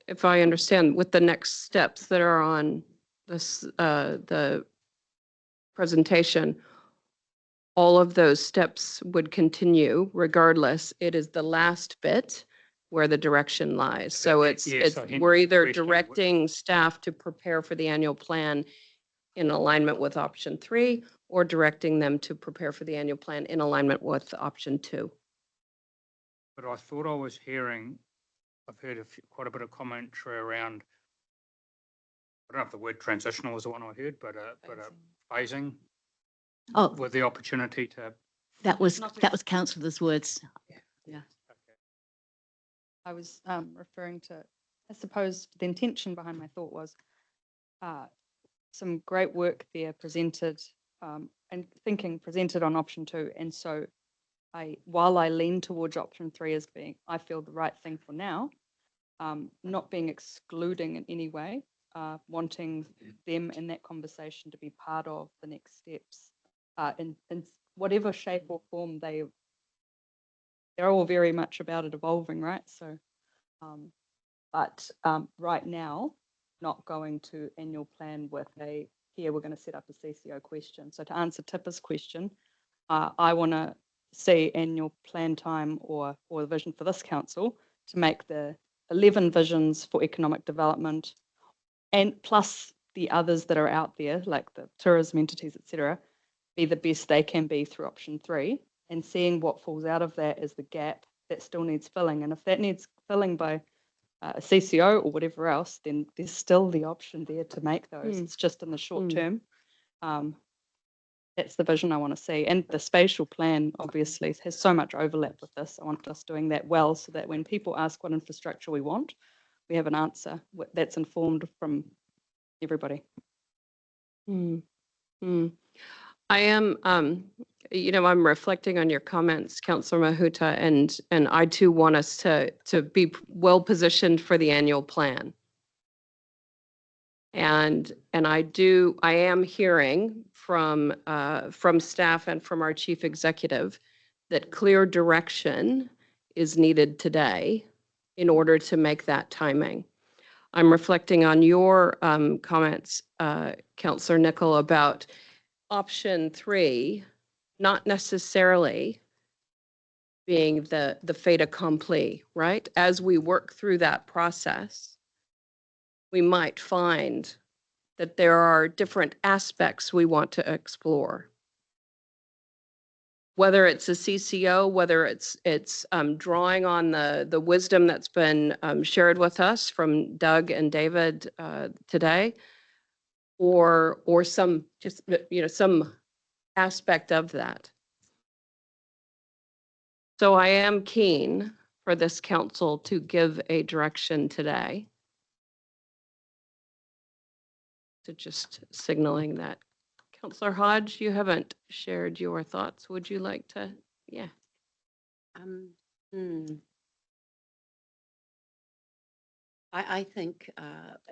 If I understand, with the next steps that are on this, the presentation, all of those steps would continue regardless. It is the last bit where the direction lies. So it's, Yes, so hence we're the either question, directing staff to prepare for the annual plan in alignment with option 3, or directing them to prepare for the annual plan in alignment with option 2. But I thought I was hearing, I've heard quite a bit of commentary around, I don't know if the word transitional was the one I heard, but phasing Oh, with the opportunity to. that was councillor's words. I was referring to, I suppose the intention behind my thought was some great work there presented and thinking presented on option 2. And so while I lean towards option 3 as being, I feel the right thing for now, not being excluding in any way, wanting them in that conversation to be part of the next steps in whatever shape or form they're all very much about it evolving, right? So, but right now, not going to annual plan with here we're going to set up a CCO question. So to answer Tipper's question, I want to see annual plan time or the vision for this council to make the 11 visions for economic development and plus the others that are out there, like the tourism entities, etc., be the best they can be through option 3, and seeing what falls out of that is the gap that still needs filling. And if that needs filling by a CCO or whatever else, then there's still the option there to make those. It's just in the short term. That's the vision I want to see. And the spatial plan obviously has so much overlap with this. I want us doing that well so that when people ask what infrastructure we want, we have an answer that's informed from everybody. I am, I'm reflecting on your comments, Councillor Mahuta, and I too want us to be well positioned for the annual plan. And I am hearing from staff and from our chief executive that clear direction is needed today in order to make that timing. I'm reflecting on your comments, Councillor Nicol, about option 3, not necessarily being the fait accompli, right? As we work through that process, we might find that there are different aspects we want to explore. Whether it's a CCO, whether it's drawing on the wisdom that's been shared with us from Doug and David today, or some just some aspect of that. So I am keen for this council to give a direction today. So just signaling that. Councillor Hodge, you haven't shared your thoughts. Would you like to? Yeah. I think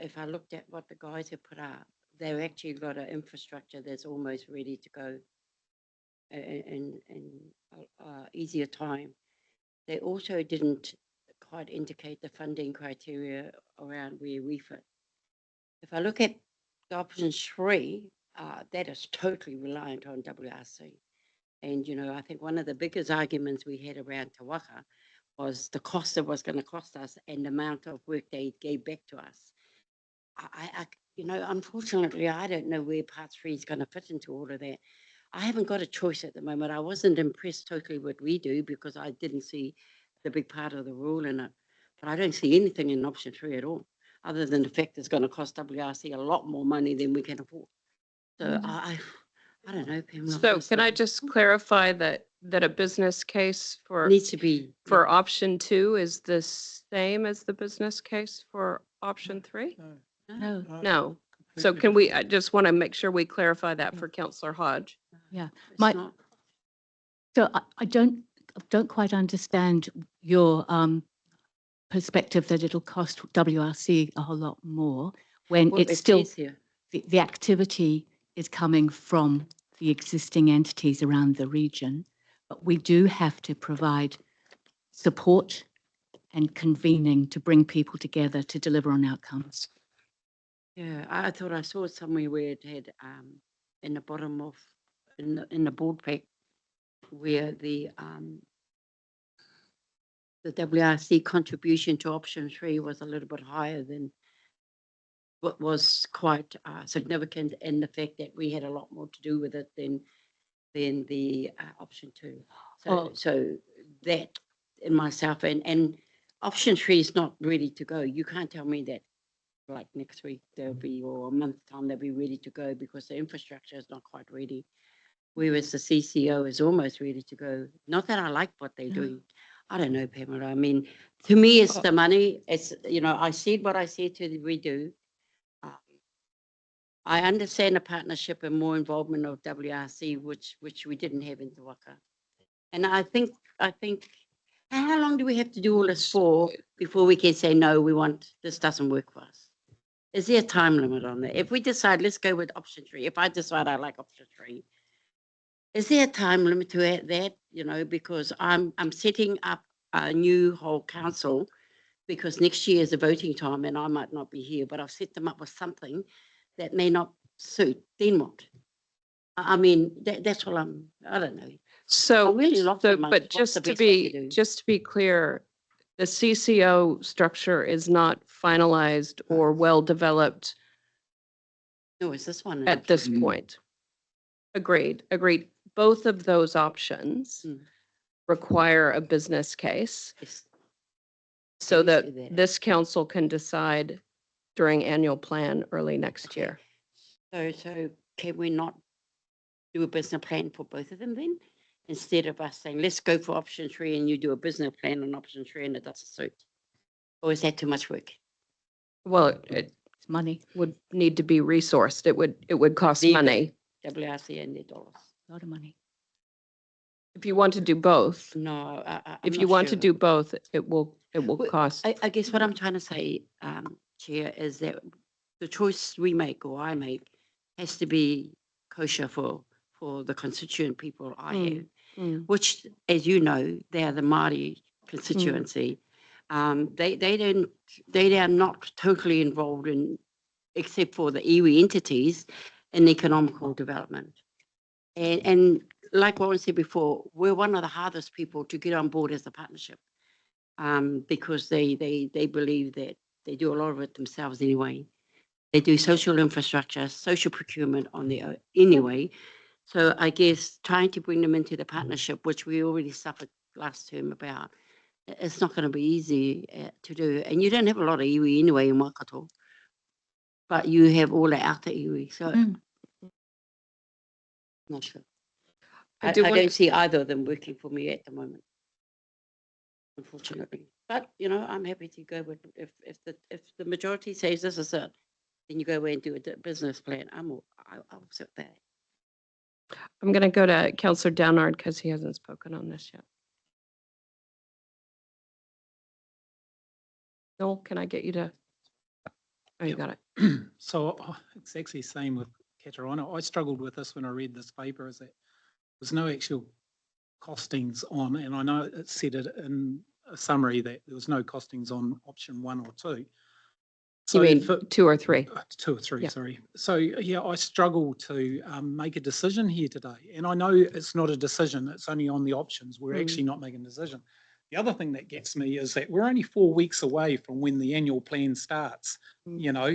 if I looked at what the guys have put out, they've actually got an infrastructure that's almost ready to go in easier time. They also didn't quite indicate the funding criteria around where we fit. If I look at the option 3, that is totally reliant on WRC. And, I think one of the biggest arguments we had around Te Waka was the cost it was going to cost us and the amount of work they gave back to us. you know, unfortunately, I don't know where part 3 is going to fit into all of that. I haven't got a choice at the moment. I wasn't impressed totally what we do because I didn't see the big part of the rule in it. But I don't see anything in option 3 at all, other than the fact it's going to cost WRC a lot more money than we can afford. So I don't know, Pamela. So can I just clarify that a business case for Needs to be. for option 2 is the same as the business case for option 3? No, No. So can we, I just want to make sure we clarify that for Councillor Hodge. yeah. It's My- not. So I don't quite understand your perspective that it'll cost WRC a whole lot more when Well, it's it still, says here. the activity is coming from the existing entities around the region. But we do have to provide support and convening to bring people together to deliver on outcomes. Yeah, I thought I saw it somewhere where it had in the bottom of in the board pack where the WRC contribution to option 3 was a little bit higher than what was quite significant, in the fact that we had a lot more to do with it than the option 2. So Oh. so that in myself and option 3 is not ready to go. You can't tell me that like next week they'll be, or a month's time they'll be ready to go, because the infrastructure is not quite ready. Whereas the CCO is almost ready to go. Not that I like what they're doing. I don't know, Pamela. I mean, to me, it's the money. It's, you know, I said what I said to the redo. I understand the partnership and more involvement of WRC, which we didn't have in Te Waka. And I think, how long do we have to do all this for before we can say, no, this doesn't work for us? Is there a time limit on that? If we decide, let's go with option 3, if I decide I like option 3, is there a time limit to that? You know, because I'm setting up a new whole council, because next year is the voting time and I might not be here, but I've set them up with something that may not suit. Then what? I mean, that's what I don't know. So, I'm really lost amongst but what's the best way to do. just to be clear, the CCO structure is not finalized or well-developed No, is this one? an at this option? point. Agreed. Both of those options Mm. require a business case Yes. so you that say that. this council can decide during annual plan early next Okay. year. So can we not do a business plan for both of them then? Instead of us saying, let's go for option 3 and you do a business plan on option 3 and it doesn't suit? Or is that too much work? Well, it It's money, would need to be resourced. It would cost Legal. money. WRC and their dollars. a lot of money. If you want to do both, No, if you want to do both, it will Well, cost. I guess what I'm trying to say, Chair, is that the choice we make or I make has to be kosher for the constituent people I have, Mm. which, as you know, they are the Māori constituency. They are not totally involved in, except for the iwi entities, in economical development. And like Warren said before, we're one of the hardest people to get on board as a partnership, because they believe that they do a lot of it themselves anyway. They do social infrastructure, social procurement on their own anyway. So I guess trying to bring them into the partnership, which we already suffered last term about, it's not going to be easy to do. And you don't have a lot of iwi anyway in Waikato, but you have all the outer iwi. So Mm. not sure. I I do want don't see either of them working for me at the moment, unfortunately. But, you know, I'm happy to go with, if the majority says this is it, then you go away and do a business plan. I'll accept that. I'm going to go to Councillor Downard because he hasn't spoken on this yet. Noel, can I get you to? Oh, you got it. So it's actually the same with Katarana. I struggled with this when I read this paper, is that there's no actual costings on, and I know it said it in a summary that there was no costings on option 1 or 2. So You mean for 2 or 3? 2 or 3, Yeah. sorry. So yeah, I struggle to make a decision here today, and I know it's not a decision, it's only on the options. We're actually not making a decision. The other thing that gets me is that we're only 4 weeks away from when the annual plan starts. You know,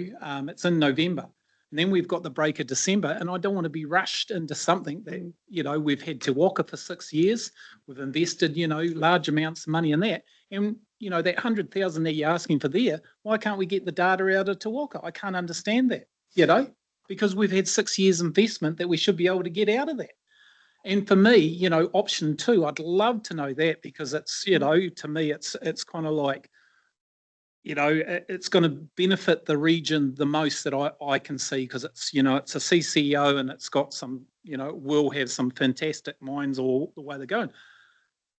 it's in November. And then we've got the break of December, and I don't want to be rushed into something that, you know, we've had Te Waka for 6 years. We've invested, you know, large amounts of money in that. And, you know, that 100,000 that you're asking for there, why can't we get the data out of Te Waka? I can't understand that, you know, because we've had 6 years investment that we should be able to get out of that. And for me, you know, option 2, I'd love to know that, because it's, you know, to me, it's kind of like, you know, it's going to benefit the region the most that I can see, because it's, you know, it's a CCO and it's got some, you know, will have some fantastic minds all the way they're going.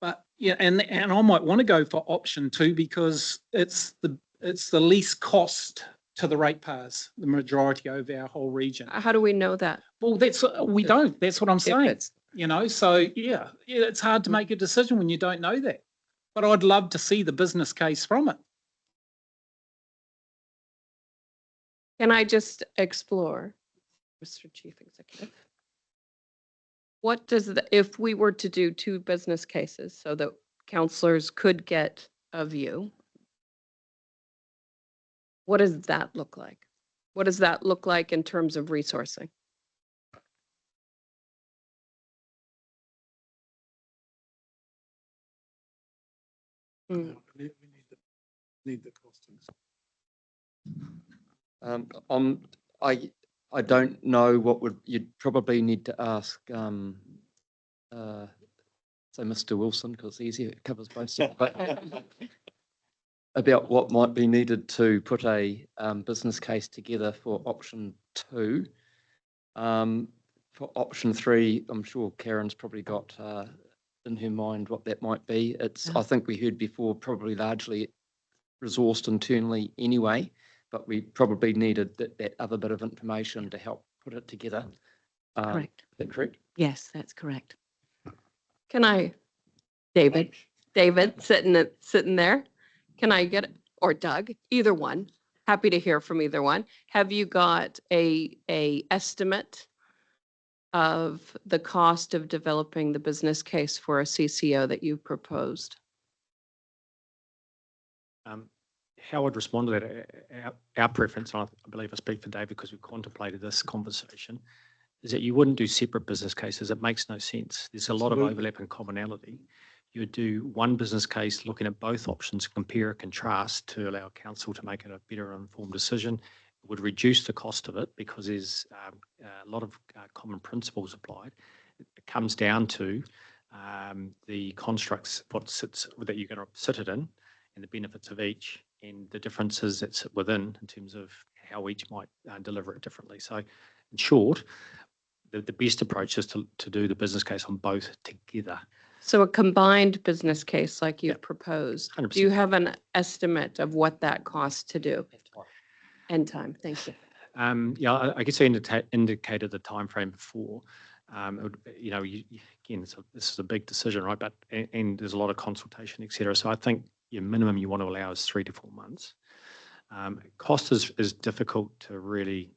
But yeah, and I might want to go for option 2 because it's the least cost to the ratepayers, the majority of our whole region. How do we know that? Well, we don't. That's what I'm saying. You know, so yeah, it's hard to make a decision when you don't know that. But I'd love to see the business case from it. Can I just explore, Mr. Chief Executive? What does if we were to do 2 business cases so that councillors could get a view, what does that look like? What does that look like in terms of resourcing? We need the costings. I don't know what you'd probably need to ask, say Mr. Wilson, because it's easier, it covers both sides, but about what might be needed to put a business case together for option 2. For option 3, I'm sure Karen's probably got in her mind what that might be. It's, I think we heard before, probably largely resourced internally anyway, but we probably needed that other bit of information to help put it together. Correct. Is that correct? Yes, that's correct. Can I, David sitting there, can I get, or Doug, either one, happy to hear from either one. Have you got a estimate of the cost of developing the business case for a CCO that you proposed? How I'd respond to that, our preference, and I believe I speak for David because we've contemplated this conversation, is that you wouldn't do separate business cases. It makes no sense. There's a lot of overlap and commonality. You would do one business case looking at both options, compare, contrast to allow council to make it a better informed decision. It would reduce the cost of it because there's a lot of common principles applied. It comes down to the constructs, that you're going to sit it in, and the benefits of each, and the differences that sit within in terms of how each might deliver it differently. So in short, the best approach is to do the business case on both together. So a combined business case like you've proposed, 100%. do you have an estimate of what that costs to do? And time, thank you. Yeah, I guess I indicated the time frame before. You know, again, this is a big decision, right? But and there's a lot of consultation, etc. So I think your minimum you want to allow is 3 to 4 months. Cost is difficult to really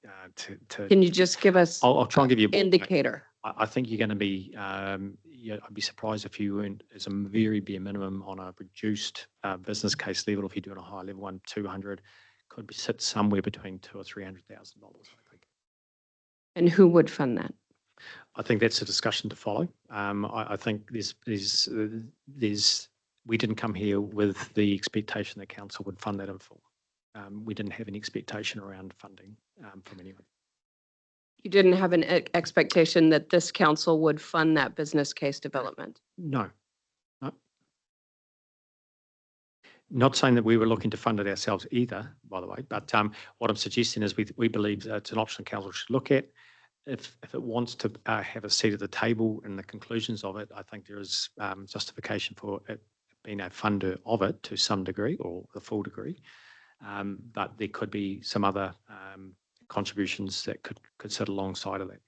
Can you just give us? I'll try and give you an indicator. I think you're going to be. Yeah, I'd be surprised if you went as a very bare minimum on a reduced business case level. If you're doing a high level one, 200 could be sit somewhere between $200,000 or $300,000. I think. And who would fund that? I think that's a discussion to follow. I think we didn't come here with the expectation that council would fund that in full. We didn't have any expectation around funding from anyone. You didn't have an expectation that this council would fund that business case development? No. Not saying that we were looking to fund it ourselves either, by the way, but what I'm suggesting is we believe that it's an option council should look at. If it wants to have a seat at the table in the conclusions of it, I think there is justification for it being a funder of it to some degree or the full degree. But there could be some other contributions that could sit alongside of that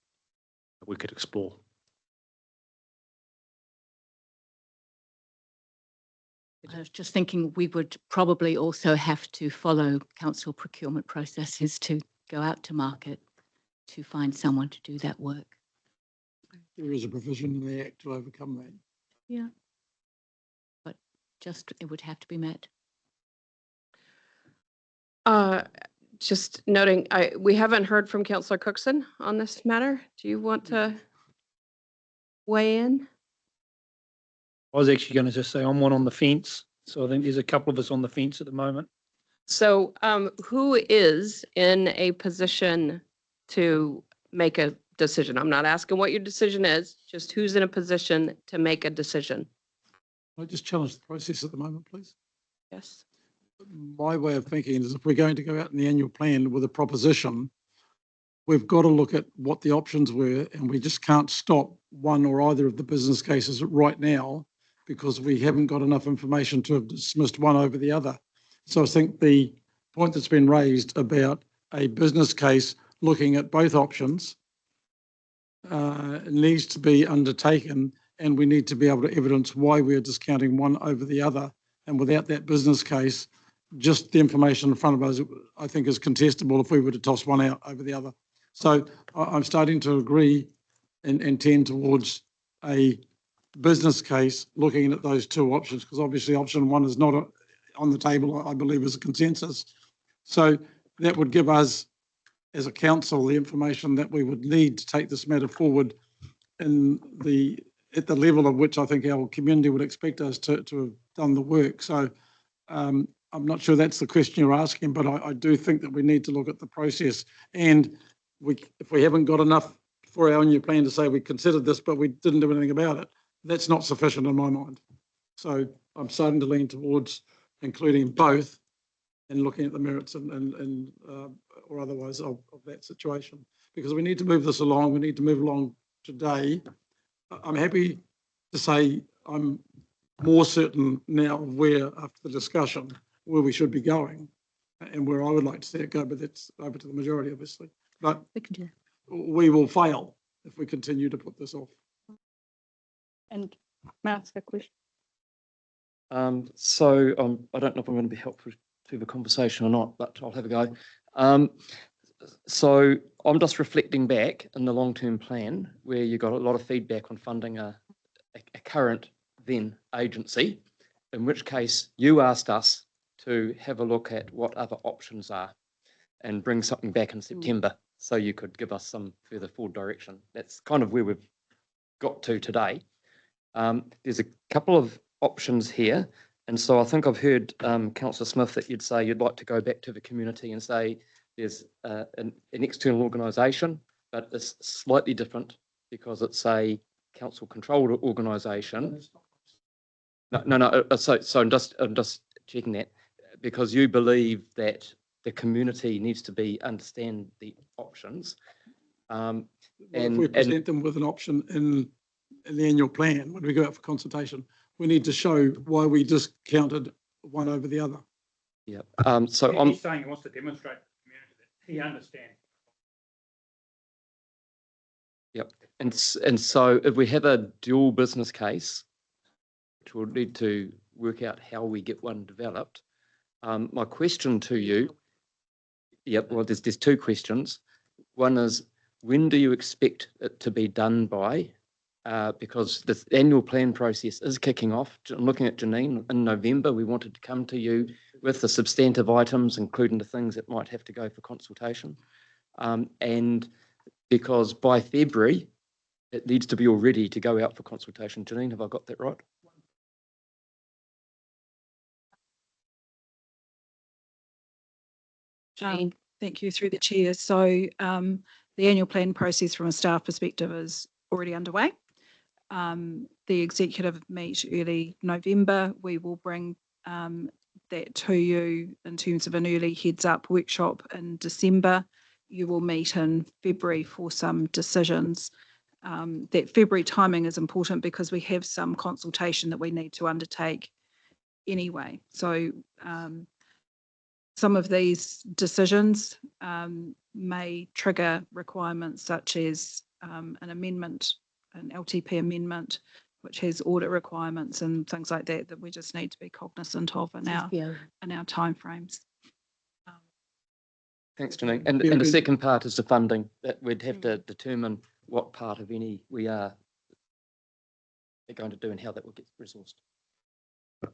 we could explore. I was just thinking we would probably also have to follow council procurement processes to go out to market to find someone to do that work. There is a provision in the Act to overcome that. Yeah. But it would have to be met. Just noting, we haven't heard from Councillor Cookson on this matter. Do you want to weigh in? I was actually going to just say I'm one on the fence. So I think there's a couple of us on the fence at the moment. So who is in a position to make a decision? I'm not asking what your decision is, just who's in a position to make a decision. I just challenge the process at the moment, please. Yes. My way of thinking is if we're going to go out in the annual plan with a proposition, we've got to look at what the options were, and we just can't stop one or either of the business cases right now because we haven't got enough information to have dismissed one over the other. So I think the point that's been raised about a business case looking at both options needs to be undertaken, and we need to be able to evidence why we are discounting one over the other. And without that business case, just the information in front of us, I think, is contestable if we were to toss one out over the other. So I'm starting to agree and tend towards a business case looking at those two options, because obviously option one is not on the table, I believe, as a consensus. So that would give us, as a council, the information that we would need to take this matter forward at the level of which I think our community would expect us to have done the work. So I'm not sure that's the question you're asking, but I do think that we need to look at the process. And if we haven't got enough for our new plan to say we considered this, but we didn't do anything about it, that's not sufficient in my mind. So I'm starting to lean towards including both and looking at the merits and or otherwise of that situation, because we need to move this along. We need to move along today. I'm happy to say I'm more certain now of where, after the discussion, where we should be going and where I would like to see it go, but that's over to the majority, obviously. But we will fail if we continue to put this off. And may I ask a question? I don't know if I'm going to be helpful to the conversation or not, but I'll have a go. So I'm just reflecting back in the long-term plan where you got a lot of feedback on funding a current then agency, in which case you asked us to have a look at what other options are and bring something back in September so you could give us some further forward direction. That's kind of where we've got to today. There's a couple of options here. And so I think I've heard Councillor Smith that you'd say you'd like to go back to the community and say there's an external organisation, but it's slightly different because it's a council-controlled organisation. No. So I'm just checking that because you believe that the community needs to understand the options. If we present them with an option in the annual plan, when we go out for consultation, we need to show why we discounted one over the other. Yeah. He's saying he wants to demonstrate to the community that he understands. Yep. And so if we have a dual business case, which we'll need to work out how we get one developed, my question to you, well, there's two questions. One is, when do you expect it to be done by? Because the annual plan process is kicking off. I'm looking at Janine. In November, we wanted to come to you with the substantive items, including the things that might have to go for consultation. And because by February, it needs to be all ready to go out for consultation. Janine, have I got that right? Thank you, through the chair. So the annual plan process from a staff perspective is already underway. The executive meet early November. We will bring that to you in terms of an early heads up workshop in December. You will meet in February for some decisions. That February timing is important because we have some consultation that we need to undertake anyway. So some of these decisions may trigger requirements such as an amendment, an LTP amendment, which has audit requirements and things like that, that we just need to be cognizant of in our timeframes. Thanks, Janine. And the second part is the funding, that we'd have to determine what part of any we are going to do and how that will get resourced.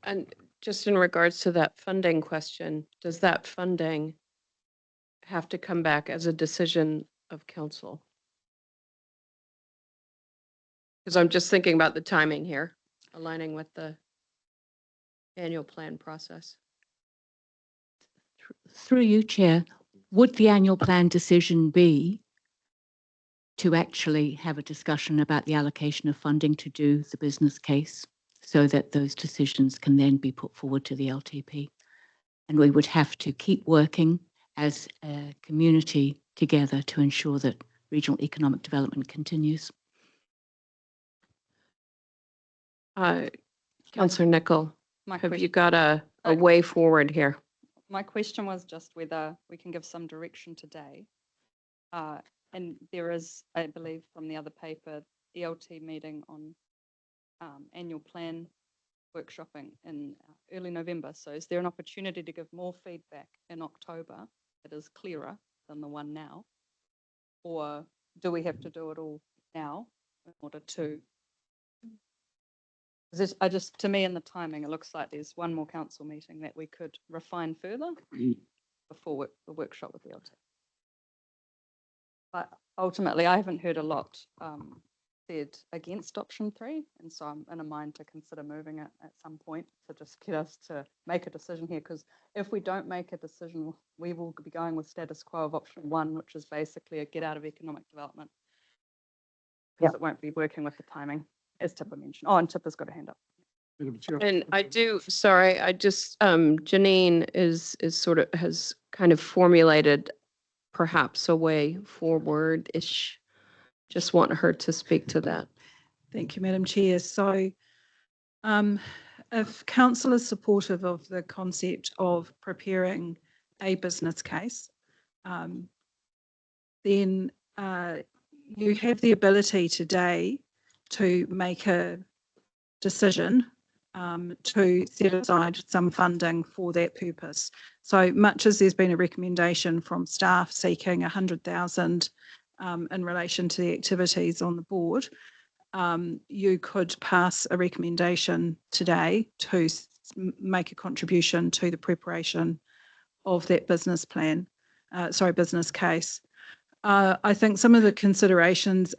And just in regards to that funding question, does that funding have to come back as a decision of council? Because I'm just thinking about the timing here, aligning with the annual plan process. Through you, Chair, would the annual plan decision be to actually have a discussion about the allocation of funding to do the business case so that those decisions can then be put forward to the LTP? And we would have to keep working as a community together to ensure that regional economic development continues. Councillor Nicol, My have you question, got a way forward here? my question was just whether we can give some direction today. And there is, I believe, from the other paper, ELT meeting on annual plan workshopping in early November. So is there an opportunity to give more feedback in October that is clearer than the one now? Or do we have to do it all now in order to? To me, in the timing, it looks like there's one more council meeting that we could refine further before the workshop with the LT. But ultimately, I haven't heard a lot said against option 3, and so I'm in a mind to consider moving it at some point to just get us to make a decision here. Because if we don't make a decision, we will be going with status quo of option 1, which is basically a get out of economic development. Because it won't be working with the timing, as Tipper mentioned. Oh, and Tipper's got a hand up. And I do, sorry, I just, Janine is sort of, has kind of formulated perhaps a way forward-ish. Just want her to speak to that. Thank you, Madam Chair. So if council is supportive of the concept of preparing a business case, then you have the ability today to make a decision to set aside some funding for that purpose. So much as there's been a recommendation from staff seeking 100,000 in relation to the activities on the board, you could pass a recommendation today to make a contribution to the preparation of that business plan, business case. I think some of the considerations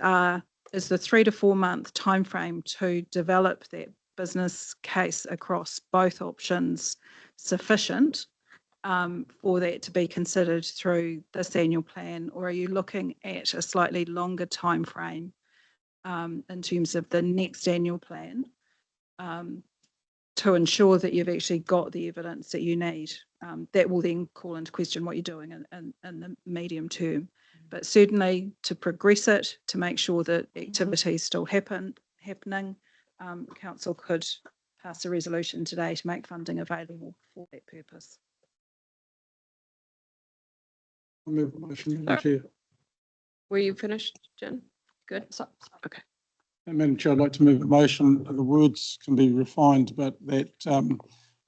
is the 3 to 4 month timeframe to develop that business case across both options sufficient for that to be considered through this annual plan, or are you looking at a slightly longer timeframe in terms of the next annual plan to ensure that you've actually got the evidence that you need? That will then call into question what you're doing in the medium term. But certainly to progress it, to make sure that activities still happening, council could pass a resolution today to make funding available for that purpose. I move the motion, Madam Chair. Were you finished, Jen? Good? Okay. And Madam Chair, I'd like to move a motion. The words can be refined, but that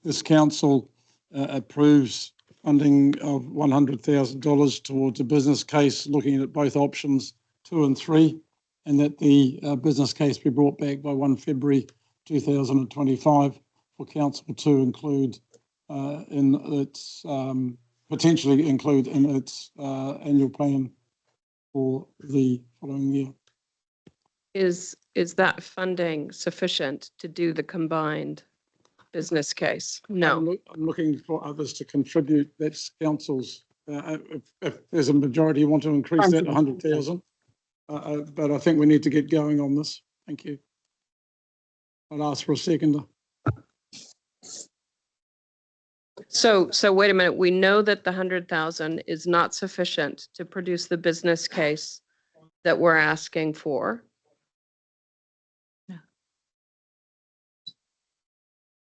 this council approves funding of $100,000 towards a business case looking at both options 2 and 3, and that the business case be brought back by 1 February 2025 for council to include in its potentially include in its annual plan for the following year. Is that funding sufficient to do the combined business case? No. I'm looking for others to contribute. That's council's. If there's a majority who want to increase that 100,000, but I think we need to get going on this. Thank you. I'd ask for a seconder. So wait a minute. We know that the 100,000 is not sufficient to produce the business case that we're asking for.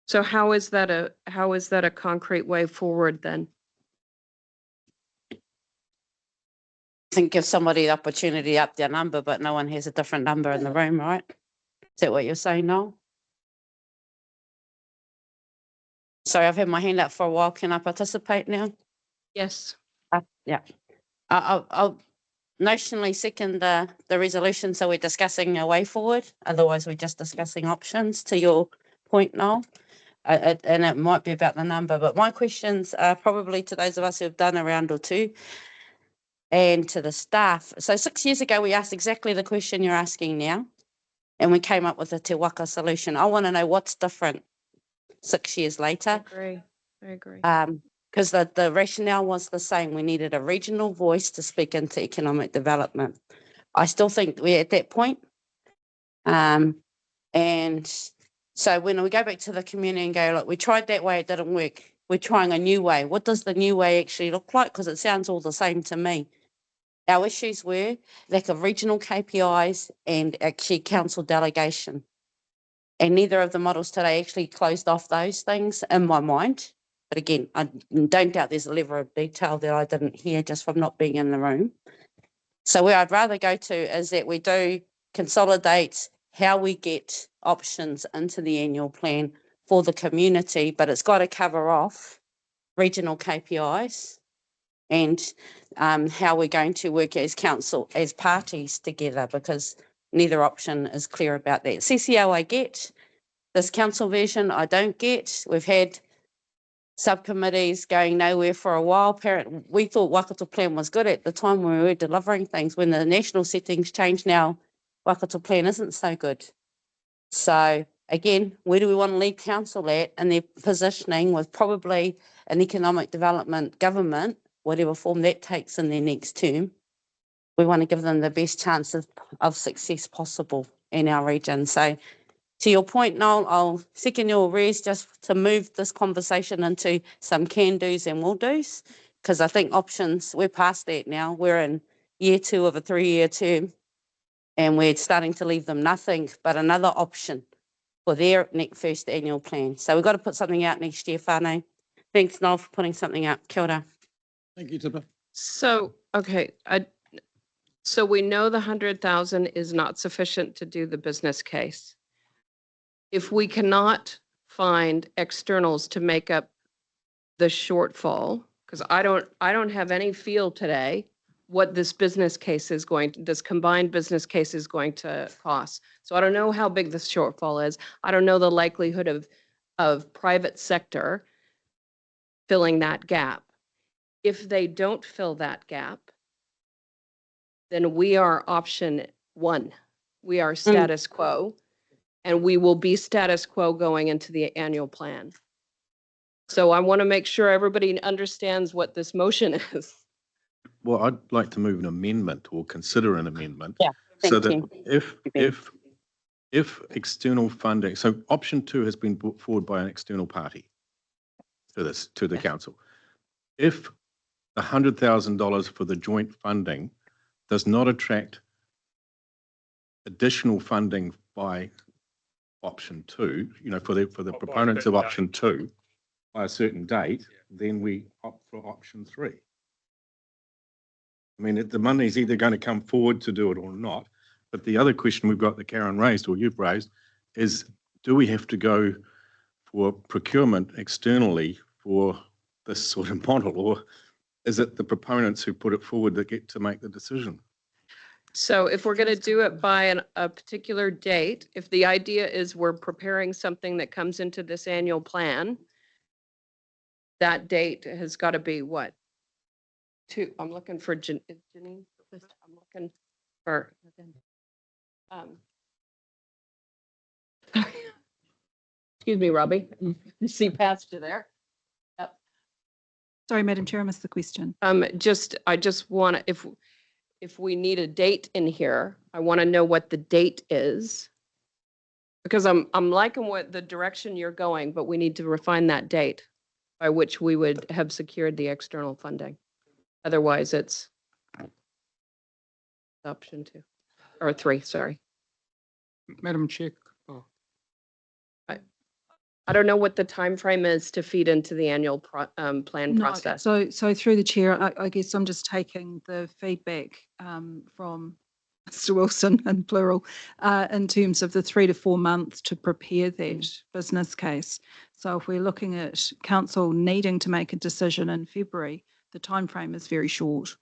So how is that a concrete way forward then? I think give somebody the opportunity to up their number, but no one has a different number in the room, right? Is that what you're saying, Noel? Sorry, I've had my hand up for a while. Can I participate now? Yes. Yeah. I'll notionally second the resolution, so we're discussing a way forward. Otherwise, we're just discussing options, to your point, Noel. and it might be about the number, but my questions are probably to those of us who have done a round or two and to the staff. So 6 years ago, we asked exactly the question you're asking now, and we came up with a Te Waka solution. I want to know what's different 6 years later. I agree. Because the rationale was the same. We needed a regional voice to speak into economic development. I still think we're at that point. And so when we go back to the community and go, look, we tried that way, it didn't work. We're trying a new way. What does the new way actually look like? Because it sounds all the same to me. Our issues were lack of regional KPIs and actually council delegation. And neither of the models today actually closed off those things in my mind. But again, I don't doubt there's a level of detail that I didn't hear just from not being in the room. So where I'd rather go to is that we do consolidate how we get options into the annual plan for the community, but it's got to cover off regional KPIs and how we're going to work as council, as parties together, because neither option is clear about that. CCO I get, this council version I don't get. We've had subcommittees going nowhere for a while. We thought Waikato Plan was good at the time when we were delivering things. When the national settings change now, Waikato Plan isn't so good. So again, where do we want to leave council at in their positioning with probably an economic development government, whatever form that takes in their next term? We want to give them the best chances of success possible in our region. So to your point, Noel, I'll second your res just to move this conversation into some can-dos and will-dos, because I think options, we're past that now. We're in year 2 of a 3-year term, and we're starting to leave them nothing but another option for their first annual plan. So we've got to put something out next year, whānau. Thanks, Noel, for putting something out. Kia ora. Thank you, Tipper. So, okay, so we know the 100,000 is not sufficient to do the business case. If we cannot find externals to make up the shortfall, because I don't have any feel today what this business case is this combined business case is going to cost. So I don't know how big the shortfall is. I don't know the likelihood of private sector filling that gap. If they don't fill that gap, then we are option 1. We are status quo. And we will be status quo going into the annual plan. So I want to make sure everybody understands what this motion is. Well, I'd like to move an amendment or consider an amendment. Yeah, So thank that if external funding, so option 2 has been brought forward by an external party to the council. If the $100,000 for the joint funding does not attract additional funding by option 2, for the proponents of option 2 by a certain date, then we opt for option 3. I mean, the money is either going to come forward to do it or not. But the other question we've got that Karen raised, or you've raised, is do we have to go for procurement externally for this sort of model, or is it the proponents who put it forward that get to make the decision? So if we're going to do it by a particular date, if the idea is we're preparing something that comes into this annual plan, that date has got to be what? I'm looking for Janine. I'm looking for. Excuse me, Robbie. You see past you there. Yep. Sorry, Madam Chair, I missed the question. I just want to, if we need a date in here, I want to know what the date is. Because I'm liking what the direction you're going, but we need to refine that date by which we would have secured the external funding. Otherwise, it's option 2 or 3, sorry. Madam Chair. I don't know what the time frame is to feed into the annual plan No, process. So through the chair, I guess I'm just taking the feedback from Mr. Wilson in plural in terms of the 3 to 4 months to prepare that business case. So if we're looking at council needing to make a decision in February, the time frame is very short.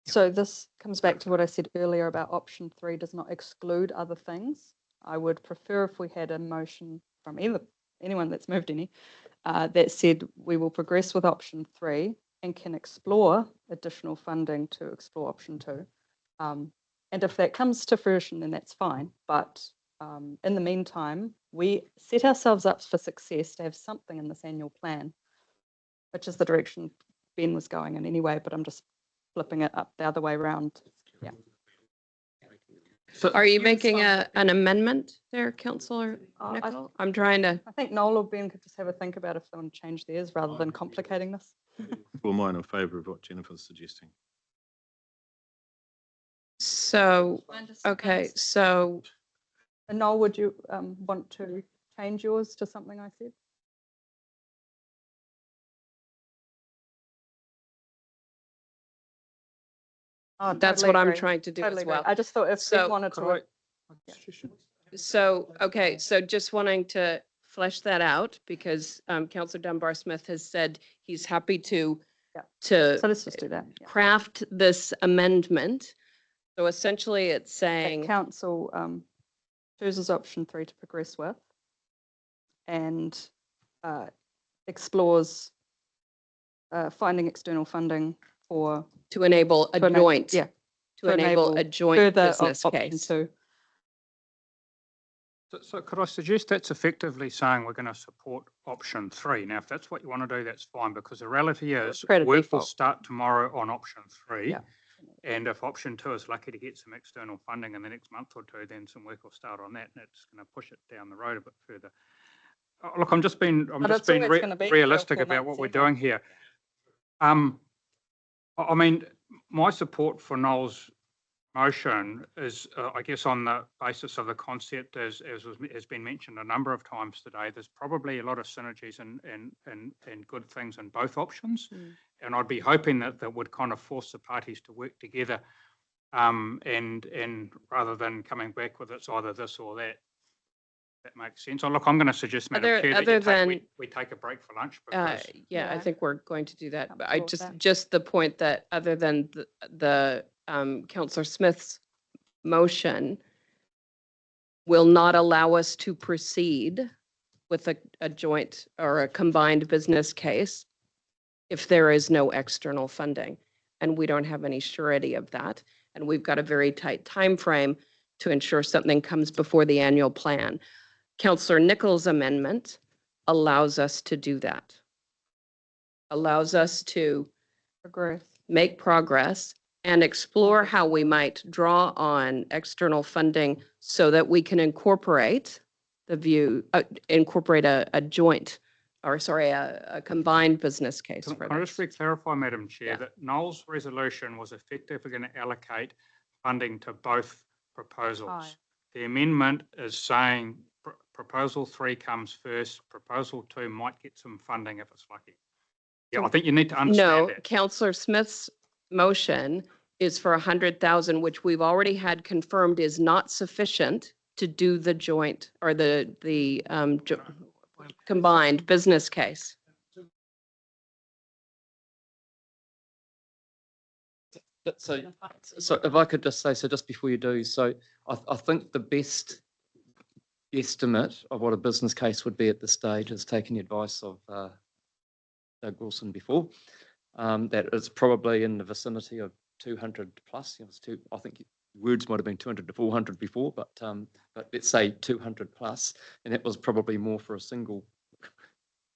So this comes back to what I said earlier about option 3 does not exclude other things. I would prefer if we had a motion from anyone that's moved any, that said we will progress with option 3 and can explore additional funding to explore option 2. And if that comes to fruition, then that's fine. But in the meantime, we set ourselves up for success to have something in this annual plan, which is the direction Ben was going in anyway, but I'm just flipping it up the other way around. Yeah. So Are you making an amendment there, Councillor Nicol? I'm trying to, I think Noel or Ben could just have a think about if they want to change theirs rather than complicating this. Well, mine in favour of what Jennifer's suggesting. so, okay, so And Noel, would you want to change yours to something I said? Oh, that's totally what I'm agree. trying to do Totally as agree. well. I just thought if So Ben wanted to. So, okay, so just wanting to flesh that out because Councillor Dunbar Smith has said he's happy to Yeah. to So let's just do that. Yeah. craft this amendment. So essentially it's That saying, council chooses option 3 to progress with and explores finding external funding for to enable a to enable- joint, yeah, to enable a joint further business option case. 2. So could I suggest that's effectively saying we're going to support option 3? Now, if that's what you want to do, that's fine, because the reality is create a work will default. start tomorrow on option 3. Yeah. And if option 2 is lucky to get some external funding in the next month or two, then some work will start on that, and it's going to push it down the road a bit further. Look, I'm just being But it's always gonna be 3 or realistic 4 about what months we're anyway. doing here. I mean, my support for Noel's motion is, I guess, on the basis of the concept, as has been mentioned a number of times today, there's probably a lot of synergies and good things in both options. And I'd be hoping that would kind of force the parties to work together and rather than coming back with it's either this or that. That makes sense. Oh, look, I'm going to suggest, Madam Chair, that we take a break for lunch because Yeah, I Yeah. think we're going to do that. I'm But I cool with that. just the point that other than the Councillor Smith's motion will not allow us to proceed with a joint or a combined business case if there is no external funding. And we don't have any surety of that. And we've got a very tight time frame to ensure something comes before the annual plan. Councillor Nicol's amendment allows us to do that. Allows us to Progress. make progress and explore how we might draw on external funding so that we can incorporate the view, incorporate a joint, or sorry, a combined business case for Can I just this. clarify, Madam Chair, Yeah. that Noel's resolution was effectively going to allocate funding to both proposals. Aye. The amendment is saying proposal 3 comes first, proposal 2 might get some funding if it's lucky. Yeah, I think you need to understand No, that. Councillor Smith's motion is for 100,000, which we've already had confirmed is not sufficient to do the joint or the combined business case. So if I could just say, so just before you do, so I think the best estimate of what a business case would be at this stage is taking the advice of Doug Wilson before. That is probably in the vicinity of 200 plus. I think words might have been 200 to 400 before, but let's say 200 plus, and that was probably more for a single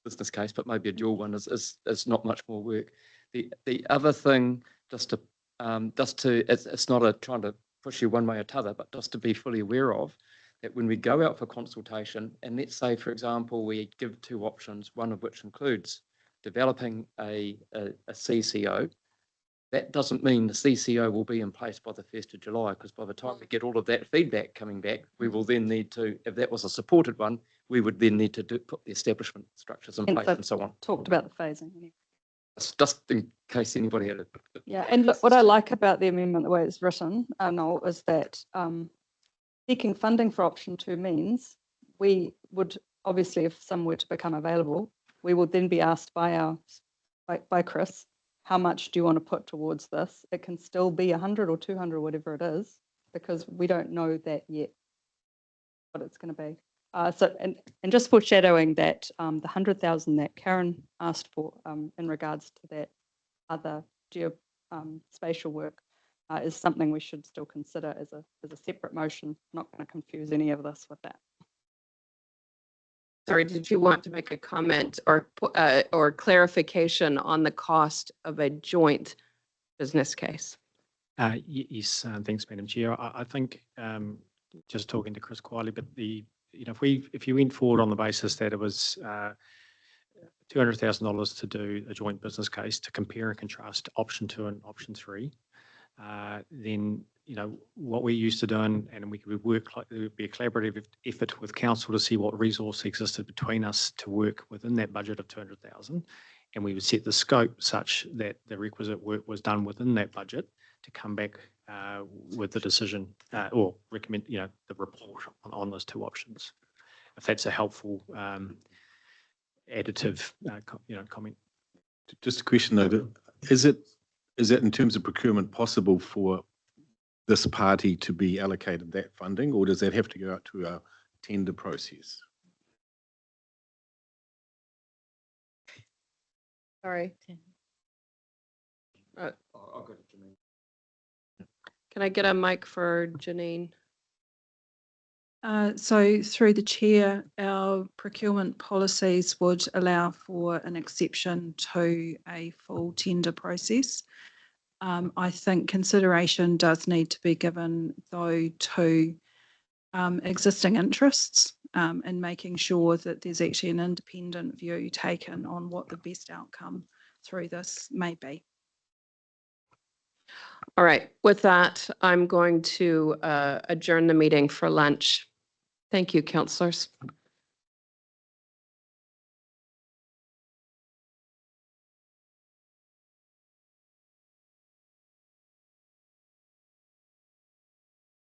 business case, but maybe a dual one is not much more work. The other thing, it's not a trying to push you one way or t'other, but just to be fully aware of that when we go out for consultation, and let's say, for example, we give 2 options, one of which includes developing a CCO, that doesn't mean the CCO will be in place by the 1st of July, because by the time we get all of that feedback coming back, we will then need to, if that was a supported one, we would then need to put the establishment structures in Hence place I've and so on. Talked about the phasing. Anyway. Just in case anybody had a. Yeah, and look, what I like about the amendment, the way it's written, Noel, is that seeking funding for option 2 means we would, obviously, if some were to become available, we would then be asked by Chris how much do you want to put towards this? It can still be 100 or 200, whatever it is, because we don't know that yet, what it's going to be. And just foreshadowing that the 100,000 that Karen asked for in regards to that other spatial work is something we should still consider as a separate motion. Not going to confuse any of this with that. Sorry, did you want to make a comment or clarification on the cost of a joint business case? Yes, thanks, Madam Chair. I think just talking to Chris quietly, but if you went forward on the basis that it was $200,000 to do a joint business case to compare and contrast option 2 and option 3, then what we're used to doing, and we could work like there would be a collaborative effort with council to see what resource existed between us to work within that budget of 200,000, and we would set the scope such that the requisite work was done within that budget to come back with the decision or recommend the report on those 2 options. If that's a helpful additive comment. Just a question though, is it in terms of procurement possible for this party to be allocated that funding, or does that have to go out to a tender process? Sorry. Can I get a mic for Janine? So through the chair, our procurement policies would allow for an exception to a full tender process. I think consideration does need to be given though to existing interests and making sure that there's actually an independent view taken on what the best outcome through this may be. All right, with that, I'm going to adjourn the meeting for lunch. Thank you, councillors.